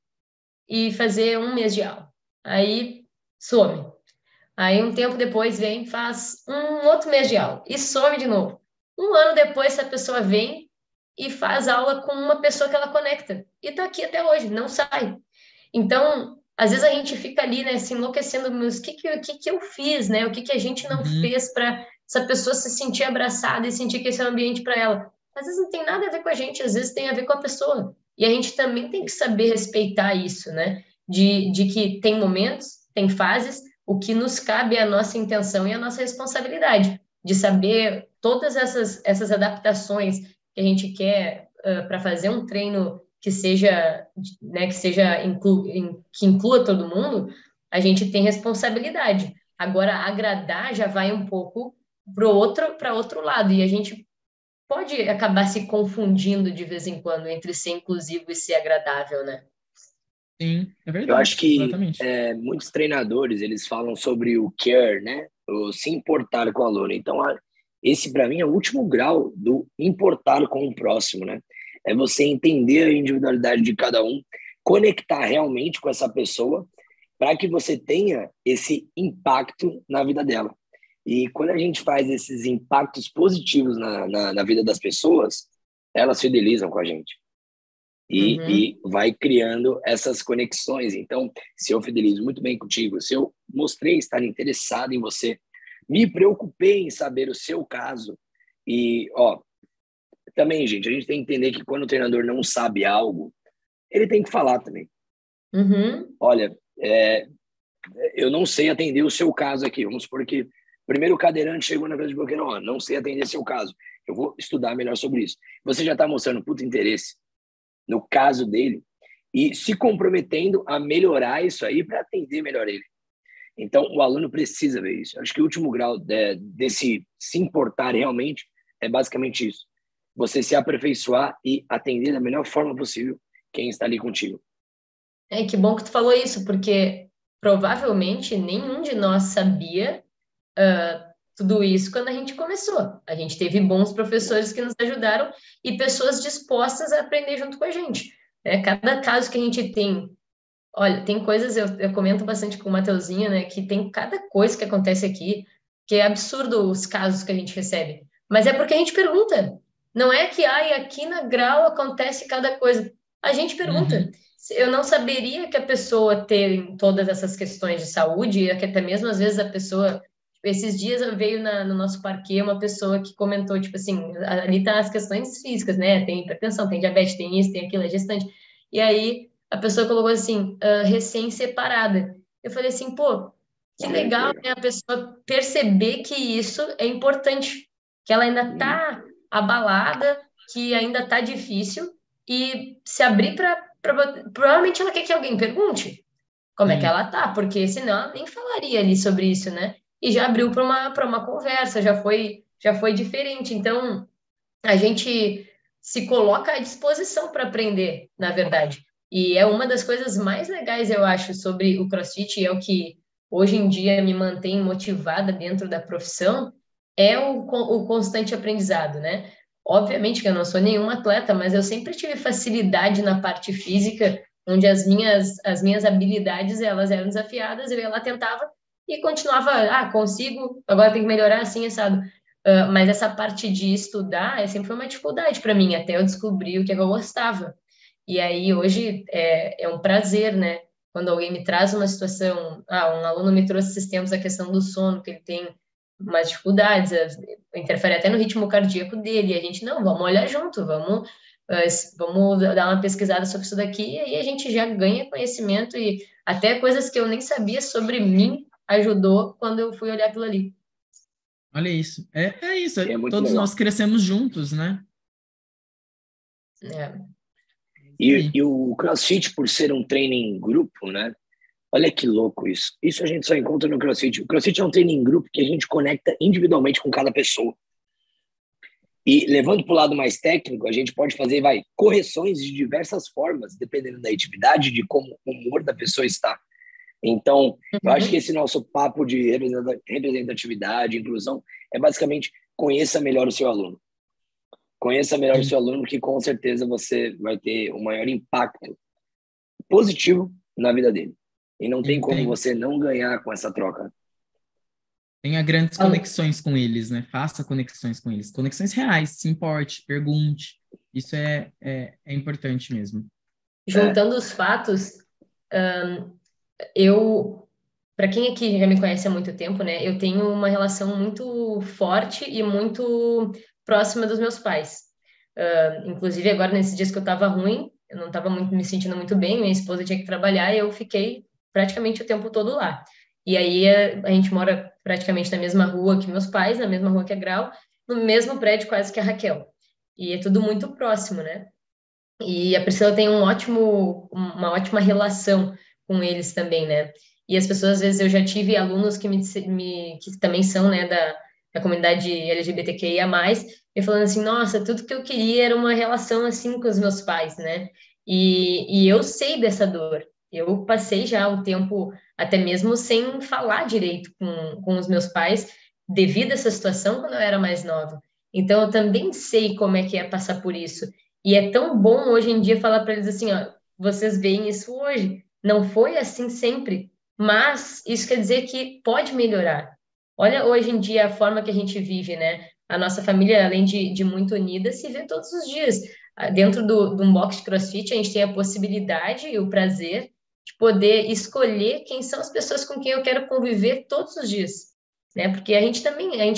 e fazer 1 mês de aula. Aí some. Aí um tempo depois vem, faz um outro mês de aula e some de novo. 1 ano depois, essa pessoa vem e faz aula com uma pessoa que ela conecta. E tá aqui até hoje, não sai. Então, às vezes a gente fica ali, né, se enlouquecendo, mas o que eu fiz, né? O que a gente não fez para essa pessoa se sentir abraçada e sentir que esse é o ambiente para ela? Às vezes não tem nada a ver com a gente, às vezes tem a ver com a pessoa. E a gente também tem que saber respeitar isso, né? De que tem momentos, tem fases, o que nos cabe é a nossa intenção e a nossa responsabilidade de saber todas essas adaptações que a gente quer para fazer um treino que seja, né, que inclua todo mundo, a gente tem responsabilidade. Agora, agradar já vai um pouco para outro lado, e a gente pode acabar se confundindo de vez em quando entre ser inclusivo e ser agradável, né? Sim, é Eu acho verdade, que exatamente. muitos treinadores, eles falam sobre o care, né? O se importar com o aluno. Então, esse para mim é o último grau do importar com o próximo, né? É você entender a individualidade de cada um, conectar realmente com essa pessoa para que você tenha esse impacto na vida dela. E quando a gente faz esses impactos positivos na vida das pessoas, elas fidelizam com a gente. E vai criando essas conexões. Então, se eu fidelizo muito bem contigo, se eu mostrei estar interessado em você, me preocupei em saber o seu caso. E, também, gente, a gente tem que entender que quando o treinador não sabe algo, ele tem que falar também. Olha, eu não sei atender o seu caso aqui. Vamos supor que primeiro o cadeirante chegou na casa de bloqueio, não sei atender seu caso. Eu vou estudar melhor sobre isso. Você já está mostrando puto interesse no caso dele e se comprometendo a melhorar isso aí para atender melhor ele. Então, o aluno precisa ver isso. Acho que o último grau desse se importar realmente é basicamente isso. Você se aperfeiçoar e atender da melhor forma possível quem está ali contigo. Que bom que tu falou isso, porque provavelmente nenhum de nós sabia tudo isso quando a gente começou. A gente teve bons professores que nos ajudaram e pessoas dispostas a aprender junto com a gente. Cada caso que a gente tem, olha, tem coisas, eu comento bastante com o Mateuzinho, né, que tem cada coisa que acontece aqui, que é absurdo os casos que a gente recebe. Mas é porque a gente pergunta. Não é que, aqui na Grau acontece cada coisa. A gente pergunta. Eu não saberia que a pessoa tem todas essas questões de saúde, e que até mesmo às vezes a pessoa. Esses dias veio no nosso parquê uma pessoa que comentou, tipo assim, ali tá as questões físicas, né? Tem hipertensão, tem diabetes, tem isso, tem aquilo, é gestante. E aí a pessoa colocou assim, recém-separada. Eu falei assim, pô, que legal, né? A pessoa perceber que isso é importante, que ela ainda tá abalada, que ainda tá difícil, e se abrir para. Provavelmente ela quer que alguém pergunte como é que ela tá, porque senão ela nem falaria ali sobre isso, né? E já abriu para uma conversa, já foi diferente. Então, a gente se coloca à disposição para aprender, na verdade. E é uma das coisas mais legais, eu acho, sobre o CrossFit, e é o que hoje em dia me mantém motivada dentro da profissão, é o constante aprendizado, né? Obviamente que eu não sou nenhuma atleta, mas eu sempre tive facilidade na parte física, onde as minhas habilidades elas eram desafiadas, eu ia lá, tentava e continuava, consigo, agora tem que melhorar assim, sabe? Mas essa parte de estudar sempre foi uma dificuldade para mim, até eu descobrir o que eu gostava. E aí, hoje, é um prazer, né? Quando alguém me traz uma situação, um aluno me trouxe esses tempos a questão do sono, que ele tem umas dificuldades, interfere até no ritmo cardíaco dele, e a gente, não, vamos olhar junto, vamos dar uma pesquisada sobre isso daqui, e aí a gente já ganha conhecimento, e até coisas que eu nem sabia sobre mim ajudou quando eu fui olhar aquilo ali. Olha isso. É isso. É muito Todos legal. nós crescemos juntos, né? É. E o CrossFit, por ser um treino em grupo, né? Olha que louco isso. Isso a gente só encontra no CrossFit. O CrossFit é um treino em grupo que a gente conecta individualmente com cada pessoa. E levando para o lado mais técnico, a gente pode fazer, correções de diversas formas, dependendo da atividade, de como o humor da pessoa está. Então, eu acho que esse nosso papo de representatividade, inclusão, é basicamente conheça melhor o seu aluno. Conheça melhor o seu aluno, que com certeza você vai ter um maior impacto positivo na vida dele. E não tem como você não ganhar com essa troca. Tenha grandes conexões com eles, né? Faça conexões com eles. Conexões reais, se importe, pergunte. Isso é importante mesmo. Juntando os fatos, para quem aqui já me conhece há muito tempo, né? Eu tenho uma relação muito forte e muito próxima dos meus pais. Inclusive, agora, nesses dias que eu estava ruim, eu não estava me sentindo muito bem, minha esposa tinha que trabalhar e eu fiquei praticamente o tempo todo lá. E aí a gente mora praticamente na mesma rua que meus pais, na mesma rua que a Grau, no mesmo prédio quase que a Raquel. E é tudo muito próximo, né? E a Priscila tem uma ótima relação com eles também, né? E as pessoas, às vezes, eu já tive alunos que também são, né, da comunidade LGBTQIA+, me falando assim, nossa, tudo que eu queria era uma relação assim com os meus pais, né? E eu sei dessa dor. Eu passei já o tempo até mesmo sem falar direito com os meus pais devido a essa situação quando eu era mais nova. Então, eu também sei como é que é passar por isso. E é tão bom hoje em dia falar para eles assim, ó, vocês veem isso hoje. Não foi assim sempre, mas isso quer dizer que pode melhorar. Olha hoje em dia a forma que a gente vive, né? A nossa família, além de muito unida, se vê todos os dias. Dentro de um box de CrossFit, a gente tem a possibilidade e o prazer de poder escolher quem são as pessoas com quem eu quero conviver todos os dias, né? Porque a gente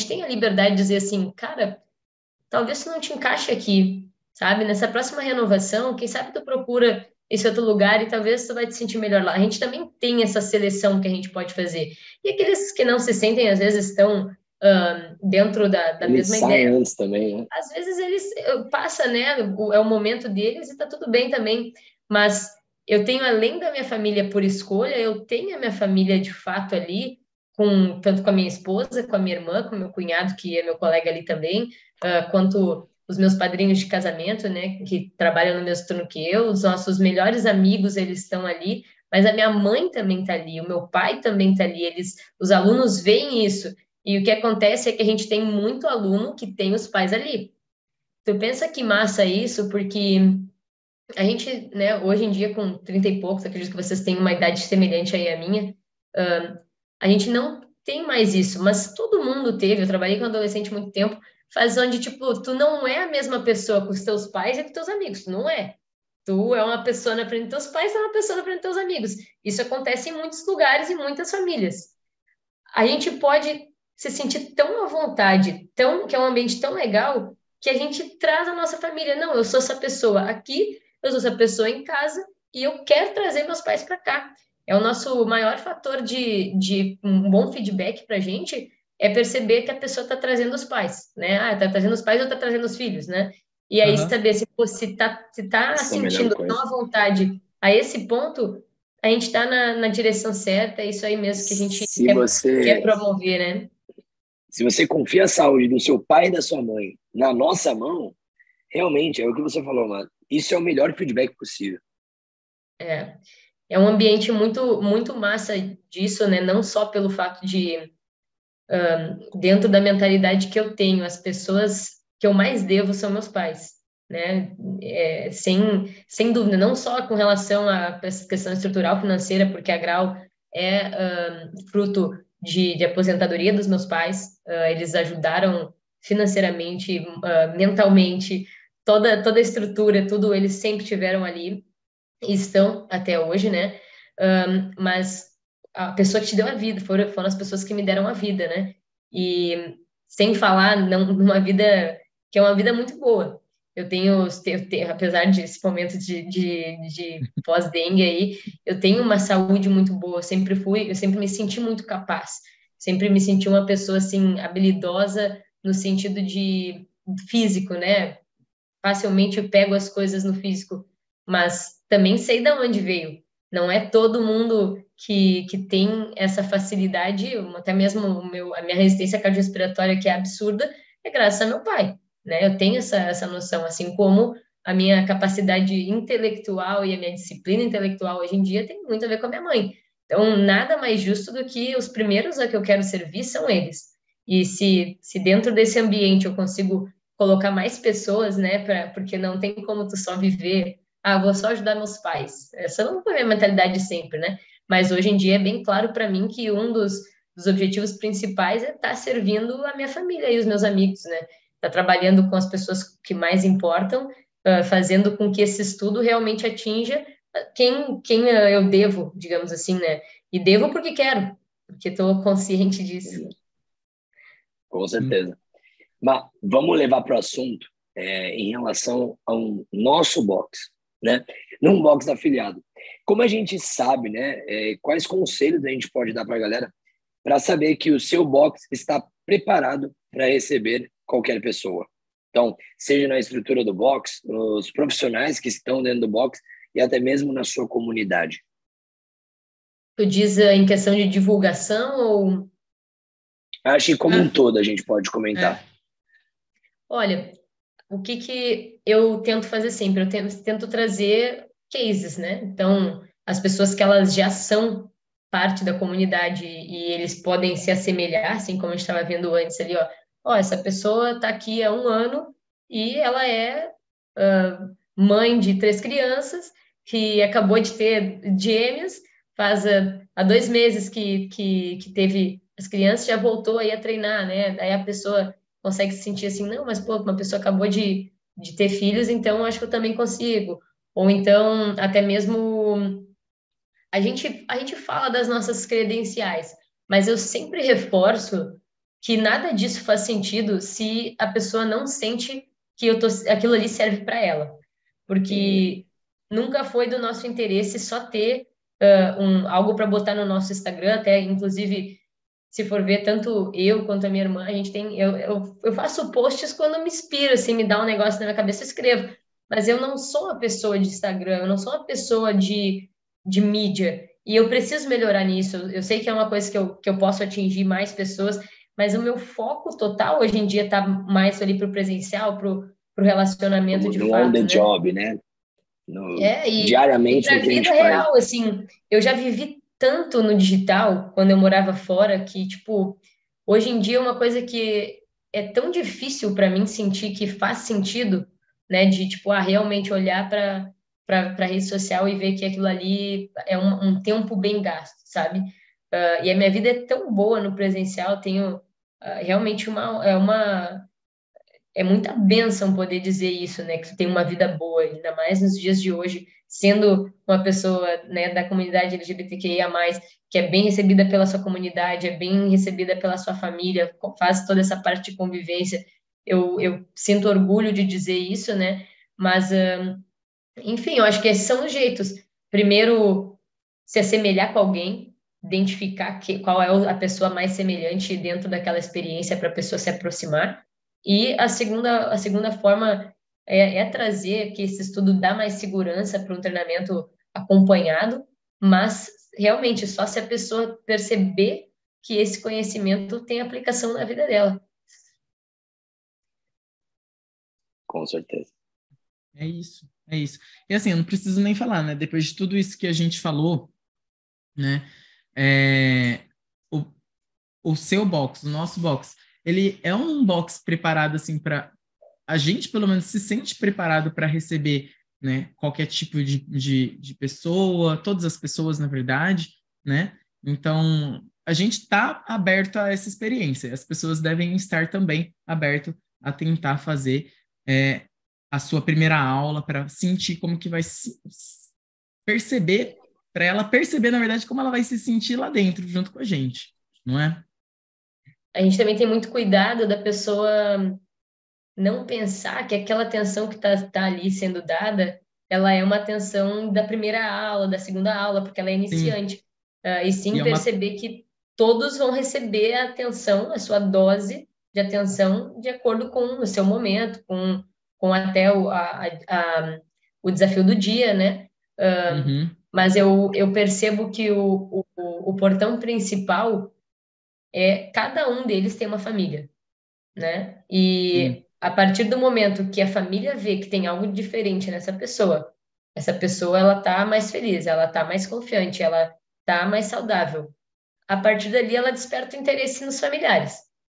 tem a liberdade de dizer assim, cara, talvez isso não te encaixe aqui, sabe? Nessa próxima renovação, quem sabe tu procura esse outro lugar e talvez tu vai te sentir melhor lá. A gente também tem essa seleção que a gente pode fazer. E aqueles que não se sentem, às vezes, estão dentro da mesma ideia. Antes também, né? Às vezes eles passa, né? É o momento deles e tá tudo bem também. Mas eu tenho, além da minha família por escolha, eu tenho a minha família de fato ali, tanto com a minha esposa, com a minha irmã, com o meu cunhado, que é meu colega ali também, quanto os meus padrinhos de casamento, né, que trabalham no mesmo turno que eu, os nossos melhores amigos, eles estão ali, mas a minha mãe também está ali, o meu pai também está ali, os alunos veem isso, e o que acontece é que a gente tem muito aluno que tem os pais ali. Tu pensa que massa isso, porque a gente, né, hoje em dia, com 30 e poucos, acredito que vocês têm uma idade semelhante aí à minha, a gente não tem mais isso, mas todo mundo teve. Eu trabalhei com adolescente muito tempo, faz onde, tipo, tu não é a mesma pessoa com os teus pais e com os teus amigos, tu não é. Tu é uma pessoa na frente dos teus pais, tu é uma pessoa na frente dos teus amigos. Isso acontece em muitos lugares e muitas famílias. A gente pode se sentir tão à vontade, que é um ambiente tão legal, que a gente traz a nossa família. Não, eu sou essa pessoa aqui, eu sou essa pessoa em casa, e eu quero trazer meus pais para cá. É o nosso maior fator de um bom feedback para a gente, é perceber que a pessoa está trazendo os pais, né? Ah, está trazendo os pais ou está trazendo os filhos, né? E aí saber se tá sentindo tão à vontade a esse ponto, a gente está na direção certa, é isso aí mesmo que a gente quer promover, né? Se você confia a saúde do seu pai e da sua mãe na nossa mão, realmente, é o que você falou, mano. Isso é o melhor feedback possível. É um ambiente muito, muito massa disso, né? Não só pelo fato de, dentro da mentalidade que eu tenho, as pessoas que eu mais devo são meus pais, né? Sem dúvida, não só com relação a essa questão estrutural financeira, porque a Grau é fruto de aposentadoria dos meus pais, eles ajudaram financeiramente, mentalmente, toda a estrutura, tudo, eles sempre tiveram ali, e estão até hoje, né? Mas a pessoa que te deu a vida, foram as pessoas que me deram a vida, né? E sem falar numa vida que é uma vida muito boa. Apesar desse momento de pós-dengue aí, eu tenho uma saúde muito boa, eu sempre me senti muito capaz, sempre me senti uma pessoa, assim, habilidosa no sentido de físico, né? Facilmente eu pego as coisas no físico, mas também sei de onde veio. Não é todo mundo que tem essa facilidade, até mesmo a minha resistência cardiorrespiratória, que é absurda, é graças a meu pai, né? Eu tenho essa noção, assim como a minha capacidade intelectual e a minha disciplina intelectual hoje em dia tem muito a ver com a minha mãe. Então, nada mais justo do que os primeiros a que eu quero servir são eles. E se dentro desse ambiente eu consigo colocar mais pessoas, né? Porque não tem como tu só viver, vou só ajudar meus pais. Essa não foi a minha mentalidade sempre, né? Mas hoje em dia é bem claro para mim que um dos objetivos principais é estar servindo a minha família e os meus amigos, né? Estar trabalhando com as pessoas que mais importam, fazendo com que esse estudo realmente atinja quem eu devo, digamos assim, né? E devo porque quero, porque estou consciente disso. Com certeza. Mas vamos levar para o assunto em relação ao nosso box, né? Num box afiliado. Como a gente sabe, né? Quais conselhos a gente pode dar para a galera para saber que o seu box está preparado para receber qualquer pessoa? Então, seja na estrutura do box, nos profissionais que estão dentro do box e até mesmo na sua comunidade. Tu diz em questão de divulgação ou... Acho que como um todo a gente pode comentar. Olha, o que eu tento fazer sempre? Eu tento trazer cases, né? Então, as pessoas que elas já são parte da comunidade e eles podem se assemelhar, assim como a gente estava vendo antes ali, ó, essa pessoa está aqui há 1 ano e ela é mãe de 3 crianças, que acabou de ter gêmeos, faz há 2 meses que teve as crianças, já voltou aí a treinar, né? Daí a pessoa consegue se sentir assim, não, mas pô, uma pessoa acabou de ter filhos, então acho que eu também consigo. Ou então, até mesmo, a gente fala das nossas credenciais, mas eu sempre reforço que nada disso faz sentido se a pessoa não sente que aquilo ali serve para ela. Porque nunca foi do nosso interesse só ter algo para botar no nosso Instagram, até inclusive se for ver, tanto eu quanto a minha irmã, a gente tem. Eu faço posts quando me inspiro, assim, me dá um negócio na minha cabeça, eu escrevo. Mas eu não sou uma pessoa de Instagram, eu não sou uma pessoa de mídia. E eu preciso melhorar nisso. Eu sei que é uma coisa que eu posso atingir mais pessoas, mas o meu foco total hoje em dia está mais ali para o presencial, para o relacionamento de No on fato, the né? job, né? E Diariamente para no a que a vida gente faz. real, assim, eu já vivi tanto no digital quando eu morava fora que, tipo, hoje em dia é uma coisa que é tão difícil para mim sentir que faz sentido, né, de, tipo, realmente olhar para a rede social e ver que aquilo ali é um tempo bem gasto, sabe? E a minha vida é tão boa no presencial, tenho realmente é muita bênção poder dizer isso, né? Que tu tem uma vida boa, ainda mais nos dias de hoje, sendo uma pessoa, né, da comunidade LGBTQIA+, que é bem recebida pela sua comunidade, é bem recebida pela sua família, faz toda essa parte de convivência. Eu sinto orgulho de dizer isso, né? Mas, enfim, eu acho que esses são os jeitos. Primeiro, se assemelhar com alguém, identificar qual é a pessoa mais semelhante dentro daquela experiência para a pessoa se aproximar. E a segunda forma é trazer que esse estudo dá mais segurança para um treinamento acompanhado, mas realmente só se a pessoa perceber que esse conhecimento tem aplicação na vida dela. Com certeza. É isso, é isso. E assim, eu não preciso nem falar, né? Depois de tudo isso que a gente falou, né? O, o seu box, o nosso box, ele é um box preparado assim para a gente, pelo menos, se sente preparado para receber, né? Qualquer tipo de pessoa, todas as pessoas, na verdade, né? Então, a gente está aberto a essa experiência. As pessoas devem estar também aberto a tentar fazer a sua primeira aula, para sentir como que vai se perceber, para ela perceber, na verdade, como ela vai se sentir lá dentro, junto com a gente, não é? A gente também tem muito cuidado da pessoa não pensar que aquela atenção que tá ali sendo dada, ela é uma atenção da primeira aula, da segunda aula, porque ela é Sim. iniciante. E E sim é uma... perceber que todos vão receber a atenção, a sua dose de atenção de acordo com o seu momento, com até o desafio do dia, né? Uhum, Mas eu percebo que o portão principal cada um deles tem uma família, né? sim. E a partir do momento que a família vê que tem algo diferente nessa pessoa, essa pessoa ela tá mais feliz, ela tá mais confiante, ela tá mais saudável. A partir dali ela desperta o interesse nos familiares.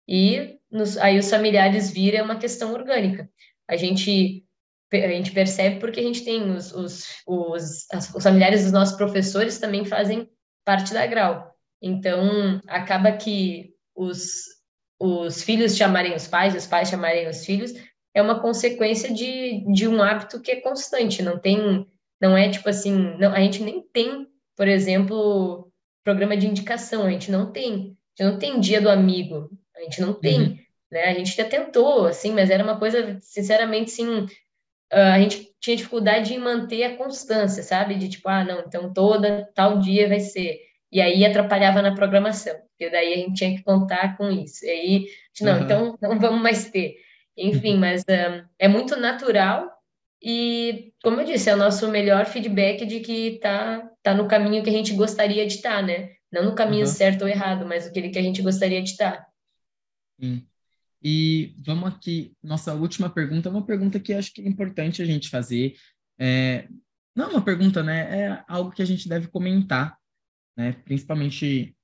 E aí os familiares viram uma questão orgânica. A gente a gente percebe porque a gente tem os familiares dos nossos professores também fazem parte da Grau. Então, acaba que os filhos chamarem os pais chamarem os filhos, é uma consequência de um hábito que é constante, não é tipo assim, não, a gente nem tem, por exemplo, programa de indicação, a gente não tem dia do amigo, a gente não tem, Uhum, né? A gente já tentou, assim, mas era uma coisa, sinceramente, assim, a gente tinha dificuldade em manter a constância, sabe? De tipo, ah, não, então toda tal dia vai ser. E aí atrapalhava na programação, porque daí a gente tinha que contar com isso. E aí, não, aham. então não vamos mais ter. Enfim, mas é muito natural e, como eu disse, é o nosso melhor feedback de que tá no caminho que a gente gostaria de estar, né? Não no caminho Aham, certo ou errado, mas aquele que a gente gostaria de estar. sim. E vamos aqui, nossa última pergunta é uma pergunta que acho que é importante a gente fazer. É, não é uma pergunta, né? É algo que a gente deve comentar, né? Principalmente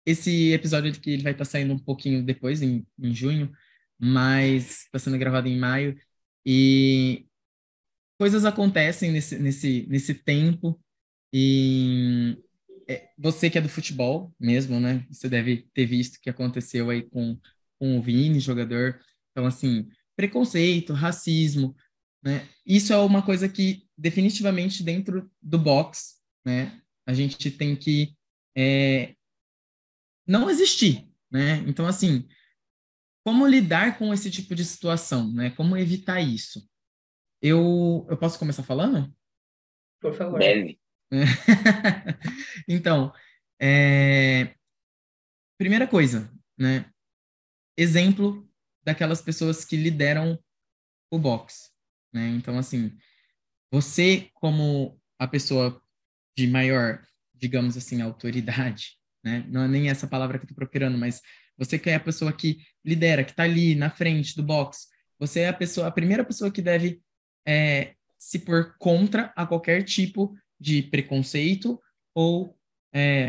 esse episódio que ele vai estar saindo um pouquinho depois, em junho, mas está sendo gravado em maio. E coisas acontecem nesse tempo. E você que é do futebol mesmo, né? Você deve ter visto o que aconteceu aí com o Vini, jogador. Então, assim, preconceito, racismo, né? Isso é uma coisa que definitivamente dentro do box, né? A gente tem que não existir, né? Então, assim, como lidar com esse tipo de situação, né? Como evitar isso? Eu posso começar falando? Por favor. Deve. Então, é, primeira coisa, né? Exemplo daquelas pessoas que lideram o box, né? Então, assim, você como a pessoa de maior, digamos assim, autoridade, né? Não é nem essa palavra que eu tô procurando, mas você que é a pessoa que lidera, que tá ali na frente do box, você é a primeira pessoa que deve se pôr contra a qualquer tipo de preconceito ou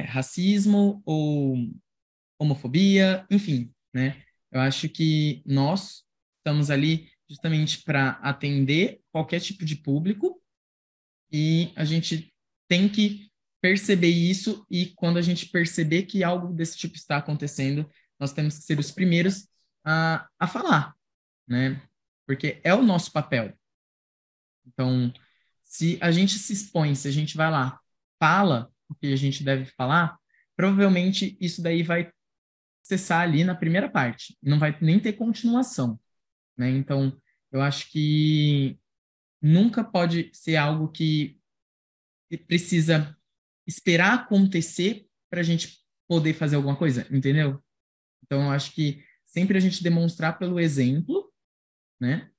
racismo ou homofobia, enfim, né? Eu acho que nós estamos ali justamente para atender qualquer tipo de público e a gente tem que perceber isso e quando a gente perceber que algo desse tipo está acontecendo, nós temos que ser os primeiros a falar, né? Porque é o nosso papel. Então, se a gente se expõe, se a gente vai lá, fala o que a gente deve falar, provavelmente isso daí vai cessar ali na primeira parte, não vai nem ter continuação, né? Então, eu acho que nunca pode ser algo que precisa esperar acontecer para a gente poder fazer alguma coisa, entendeu? Então, eu acho que sempre a gente demonstrar pelo exemplo, né?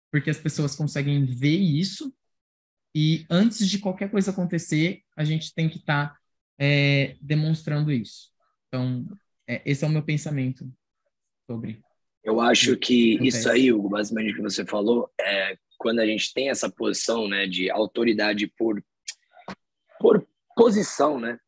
Porque as pessoas conseguem ver isso e antes de qualquer coisa acontecer, a gente tem que estar demonstrando isso. Então, esse é o meu pensamento sobre Eu o acho que que isso acontece. aí, Hugo, basicamente o que você falou, quando a gente tem essa posição, né, de autoridade por posição, né?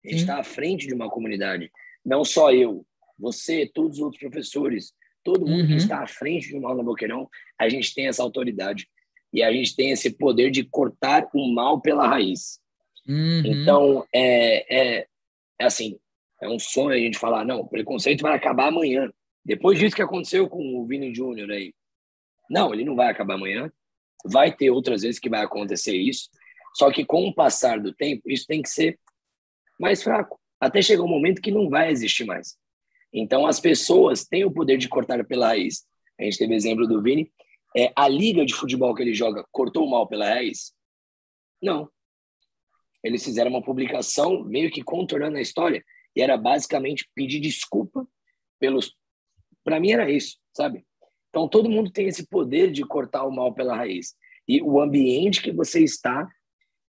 A gente está Sim. à frente de uma comunidade. Não só eu, você, todos os outros professores, todo mundo que está Uhum. à frente de uma aula Boqueirão, a gente tem essa autoridade. E a gente tem esse poder de cortar o mal pela raiz. Uhum. Então, é assim, é um sonho a gente falar, não, o preconceito vai acabar amanhã. Depois disso que aconteceu com o Vini Júnior aí. Não, ele não vai acabar amanhã. Vai ter outras vezes que vai acontecer isso, só que com o passar do tempo, isso tem que ser mais fraco, até chegar um momento que não vai existir mais. Então, as pessoas têm o poder de cortar pela raiz. A gente teve o exemplo do Vini. A liga de futebol que ele joga cortou o mal pela raiz? Não. Eles fizeram uma publicação meio que contornando a história e era basicamente pedir desculpa pelos... Para mim era isso, sabe? Então, todo mundo tem esse poder de cortar o mal pela raiz. E o ambiente que você está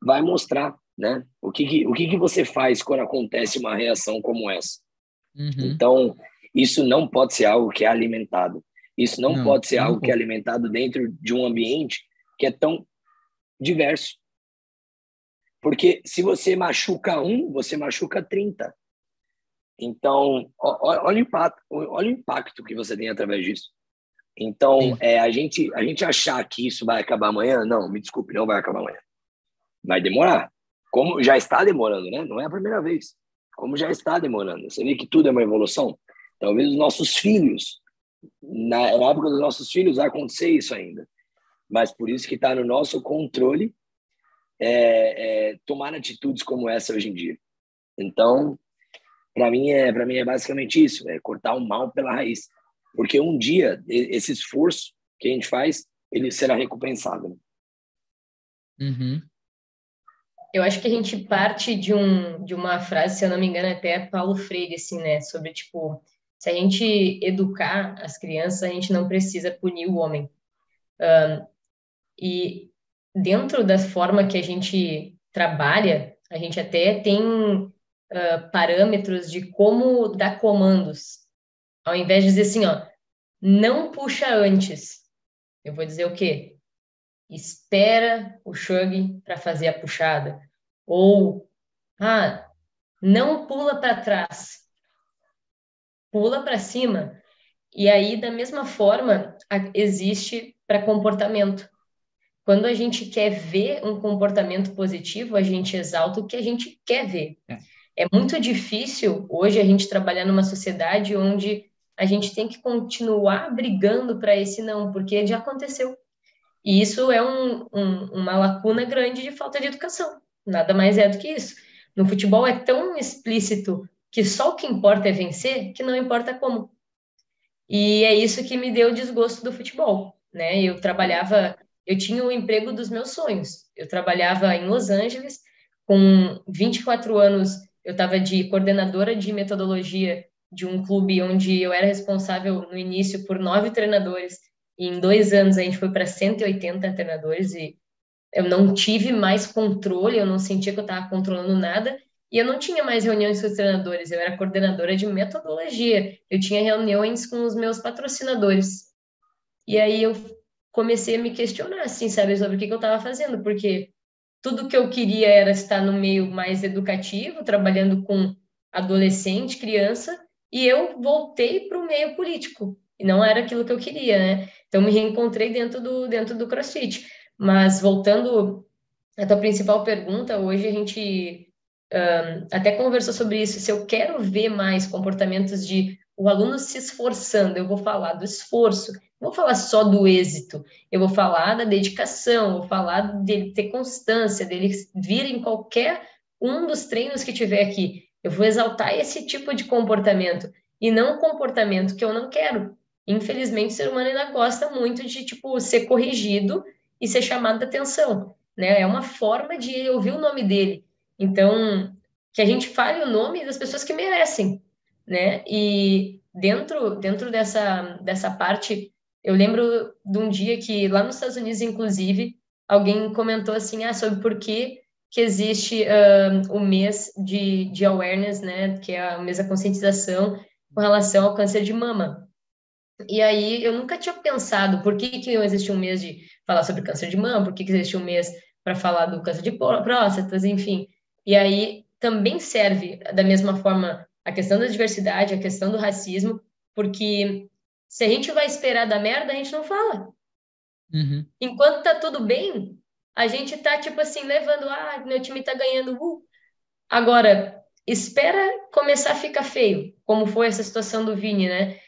vai mostrar, né? O que você faz quando acontece uma reação como essa. Então, isso não pode ser algo que é alimentado. Isso não pode ser algo que é alimentado dentro de um ambiente que é tão diverso. Porque se você machuca um, você machuca 30. Então, olha o impacto que você tem através disso. Então, a gente achar que isso vai acabar amanhã, não, me desculpe, não vai acabar amanhã. Vai demorar. Como já está demorando, né? Não é a primeira vez. Como já está demorando. Você vê que tudo é uma evolução. Talvez os nossos filhos, na época dos nossos filhos, vai acontecer isso ainda. Mas por isso que está no nosso controle tomar atitudes como essa hoje em dia. Então, para mim é basicamente isso, cortar o mal pela raiz. Porque um dia, esse esforço que a gente faz, ele será recompensado. Uhum. Eu acho que a gente parte de uma frase, se eu não me engano, até Paulo Freire, assim, né? Sobre, tipo, se a gente educar as crianças, a gente não precisa punir o homem. E dentro da forma que a gente trabalha, a gente até tem parâmetros de como dar comandos. Ao invés de dizer assim, ó, não puxa antes. Eu vou dizer o quê? Espera o chug para fazer a puxada. Ou, não pula para trás, pula para cima. E aí, da mesma forma, existe para comportamento. Quando a gente quer ver um comportamento positivo, a gente exalta o que a gente quer ver. É muito difícil hoje a gente trabalhar numa sociedade onde a gente tem que continuar brigando para esse não, porque já aconteceu. E isso é uma lacuna grande de falta de educação. Nada mais é do que isso. No futebol é tão explícito que só o que importa é vencer, que não importa como. E é isso que me deu o desgosto do futebol, né? Eu tinha o emprego dos meus sonhos. Eu trabalhava em Los Angeles, com 24 anos, eu estava de coordenadora de metodologia de um clube onde eu era responsável no início por 9 treinadores, e em 2 anos a gente foi para 180 treinadores, e eu não tive mais controle, eu não sentia que eu estava controlando nada, e eu não tinha mais reuniões com os treinadores, eu era coordenadora de metodologia, eu tinha reuniões com os meus patrocinadores. E aí eu comecei a me questionar, assim, sabe, sobre o que eu estava fazendo, porque tudo que eu queria era estar no meio mais educativo, trabalhando com adolescente, criança, e eu voltei para o meio político, e não era aquilo que eu queria, né? Então me reencontrei dentro do CrossFit. Mas voltando à tua principal pergunta, hoje a gente até conversou sobre isso. Se eu quero ver mais comportamentos de o aluno se esforçando, eu vou falar do esforço, não vou falar só do êxito, eu vou falar da dedicação, vou falar dele ter constância, dele vir em qualquer um dos treinos que tiver aqui. Eu vou exaltar esse tipo de comportamento e não o comportamento que eu não quero. Infelizmente, o ser humano ainda gosta muito de, tipo, ser corrigido e ser chamado de atenção, né? É uma forma de ouvir o nome dele. Então, que a gente fale o nome das pessoas que merecem, né? E dentro dessa parte, eu lembro de um dia que lá nos Estados Unidos, inclusive, alguém comentou assim, sobre por que existe o mês de awareness, né? Que é o mês da conscientização com relação ao câncer de mama. E aí eu nunca tinha pensado por que existe um mês de falar sobre câncer de mama, por que existe um mês para falar do câncer de próstatas, enfim. E aí também serve da mesma forma a questão da diversidade, a questão do racismo, porque se a gente vai esperar da merda, a gente não fala. Uhum. Enquanto tá tudo bem, a gente tá tipo assim, levando, meu time tá ganhando. Agora, espera começar a ficar feio, como foi essa situação do Vini, né?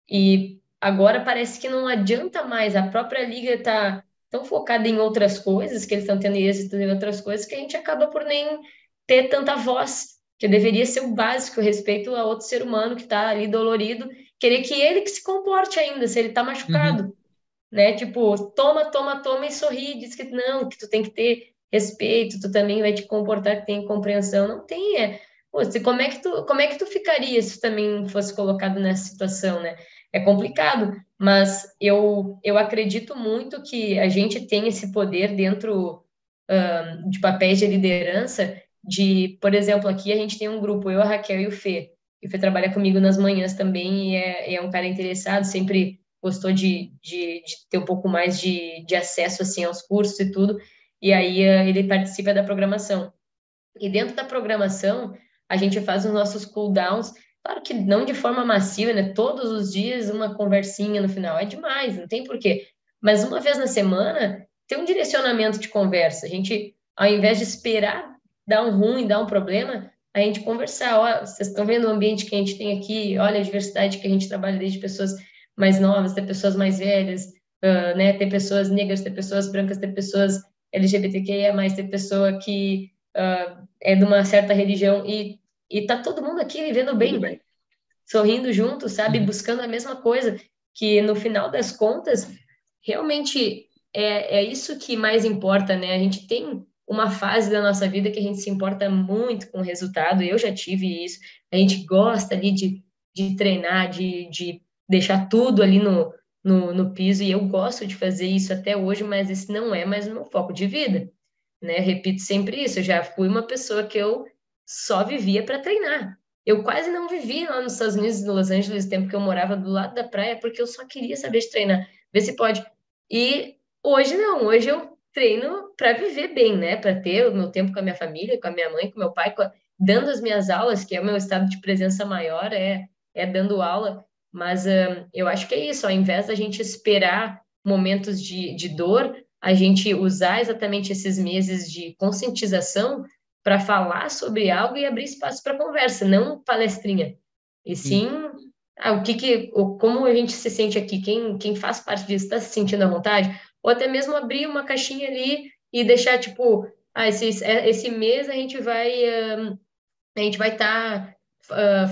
E agora parece que não adianta mais, a própria liga tá tão focada em outras coisas, que eles estão tendo êxito em outras coisas, que a gente acaba por nem ter tanta voz, que deveria ser o básico, respeito a outro ser humano que está ali dolorido, querer que ele que se comporte ainda, se ele está machucado, né? Tipo, toma, toma, toma e sorri, diz que não, que tu tem que ter respeito, tu também vai te comportar, que tem compreensão. Não tem, Pô, como é que tu ficaria se tu também fosse colocado nessa situação, né? É complicado, mas eu acredito muito que a gente tem esse poder dentro de papéis de liderança, de, por exemplo, aqui a gente tem um grupo, eu, a Raquel e o Fê. O Fê trabalha comigo nas manhãs também e é um cara interessado, sempre gostou de ter um pouco mais de acesso assim aos cursos e tudo, e aí ele participa da programação. E dentro da programação, a gente faz os nossos cooldowns, claro que não de forma massiva, né? Todos os dias uma conversinha no final, é demais, não tem porquê. Mas uma vez na semana, tem um direcionamento de conversa. A gente, ao invés de esperar dar um ruim, dar um problema, a gente conversar. Ó, vocês estão vendo o ambiente que a gente tem aqui, olha a diversidade que a gente trabalha desde pessoas mais novas, até pessoas mais velhas, né? Ter pessoas negras, ter pessoas brancas, ter pessoas LGBTQIA+, ter pessoa que é de uma certa religião e tá todo mundo aqui vivendo Tudo bem, bem. sorrindo junto, sabe? Buscando a mesma coisa, que no final das contas, realmente é isso que mais importa, né? A gente tem uma fase da nossa vida que a gente se importa muito com o resultado, eu já tive isso, a gente gosta ali de treinar, de deixar tudo ali no piso, e eu gosto de fazer isso até hoje, mas esse não é mais o meu foco de vida, né? Repito sempre isso, eu já fui uma pessoa que eu só vivia para treinar. Eu quase não vivia lá nos Estados Unidos, em Los Angeles, o tempo que eu morava do lado da praia, porque eu só queria saber de treinar, ver se pode. E hoje não, hoje eu treino para viver bem, né? Para ter o meu tempo com a minha família, com a minha mãe, com meu pai, dando as minhas aulas, que é o meu estado de presença maior, é dando aula. Mas eu acho que é isso, ao invés da gente esperar momentos de dor, a gente usar exatamente esses meses de conscientização para falar sobre algo e abrir espaço para conversa, não palestrinha. E sim, como a gente se sente aqui, quem faz parte disso está se sentindo à vontade, ou até mesmo abrir uma caixinha ali e deixar tipo, esse mês a gente vai estar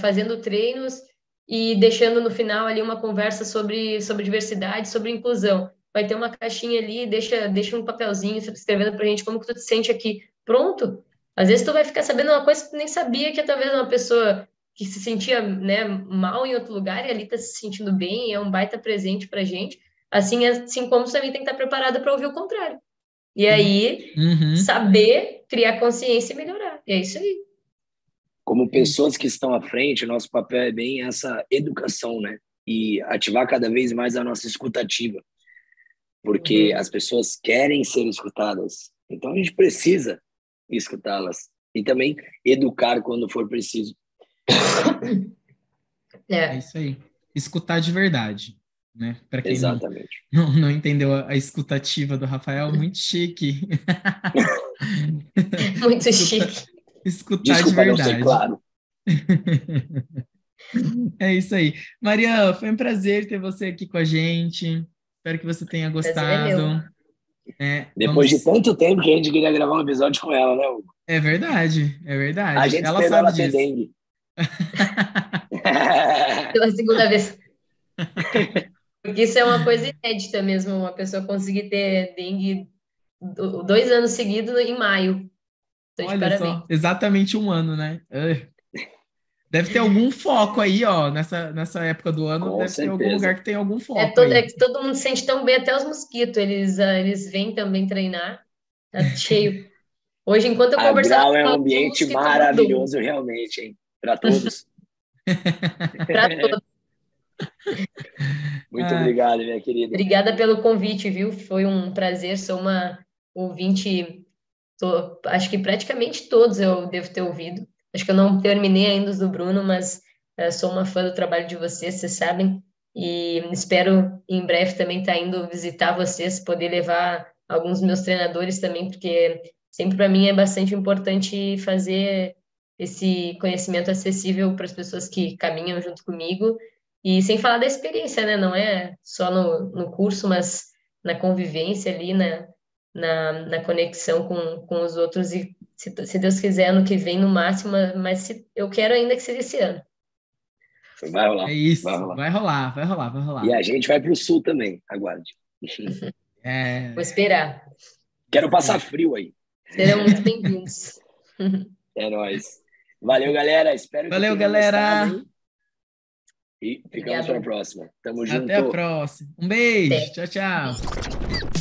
fazendo treinos e deixando no final ali uma conversa sobre diversidade, sobre inclusão. Vai ter uma caixinha ali, deixa um papelzinho escrevendo pra gente como que tu te sente aqui. Pronto. Às vezes tu vai ficar sabendo uma coisa que tu nem sabia, que é talvez uma pessoa que se sentia, né, mal em outro lugar e ali tá se sentindo bem, é um baita presente pra gente. Assim como tu também tem que estar preparado para ouvir o contrário. E aí, saber criar consciência e melhorar. E é isso aí. Como pessoas que estão à frente, o nosso papel é bem essa educação, né? E ativar cada vez mais a nossa escutativa, porque as pessoas querem ser escutadas. Então a gente precisa escutá-las e também educar quando for preciso. É isso aí. Escutar de verdade, né? Para quem Exatamente. não entendeu a escutativa do Rafael, muito chique. Muito chique. Escutar Desculpa de não ser verdade. claro. É isso aí. Maria, foi um prazer ter você aqui com a gente. Espero que você tenha Prazer é meu. gostado. Depois de tanto tempo que a gente queria gravar um episódio com ela, né, Hugo? É verdade, é verdade. A gente Ela esperou sabe ela ter disso. dengue. Pela segunda vez. Porque isso é uma coisa inédita mesmo, uma pessoa conseguir ter dengue 2 anos seguidos em maio. Tô de Olha parabéns. só, exatamente um ano, né? Deve ter algum foco aí, ó, nessa época do ano, Com deve ter algum certeza. lugar que tem algum foco É aí. que todo mundo sente tão bem, até os mosquitos, eles vêm também treinar, tá cheio. Hoje, enquanto eu A conversava Grau é com um ela, o ambiente mosquito grudou maravilhoso, realmente, hein? Para todos. para todos. Muito obrigado, minha querida. Obrigada pelo convite, viu? Foi um prazer, sou uma ouvinte, acho que praticamente todos eu devo ter ouvido. Acho que eu não terminei ainda os do Bruno, mas sou uma fã do trabalho de vocês sabem. E espero em breve também estar indo visitar vocês, poder levar alguns dos meus treinadores também, porque sempre para mim é bastante importante fazer esse conhecimento acessível para as pessoas que caminham junto comigo. E sem falar da experiência, né? Não é só no curso, mas na convivência ali, na conexão com os outros. E se Deus quiser, ano que vem, no máximo, mas eu quero ainda que seja esse ano. Vai rolar. É isso, Vai rolar. vai rolar, vai rolar, vai rolar. E a gente vai pro sul também, aguarde. É, Vou esperar. Quero passar frio aí. Serão muito bem-vindos. É nóis. Valeu, galera. Espero que valeu, tenham galera. gostado, hein? E ficamos Obrigada. para a próxima. Tamo junto. Até a próxima. Um beijo. Até. Tchau, tchau.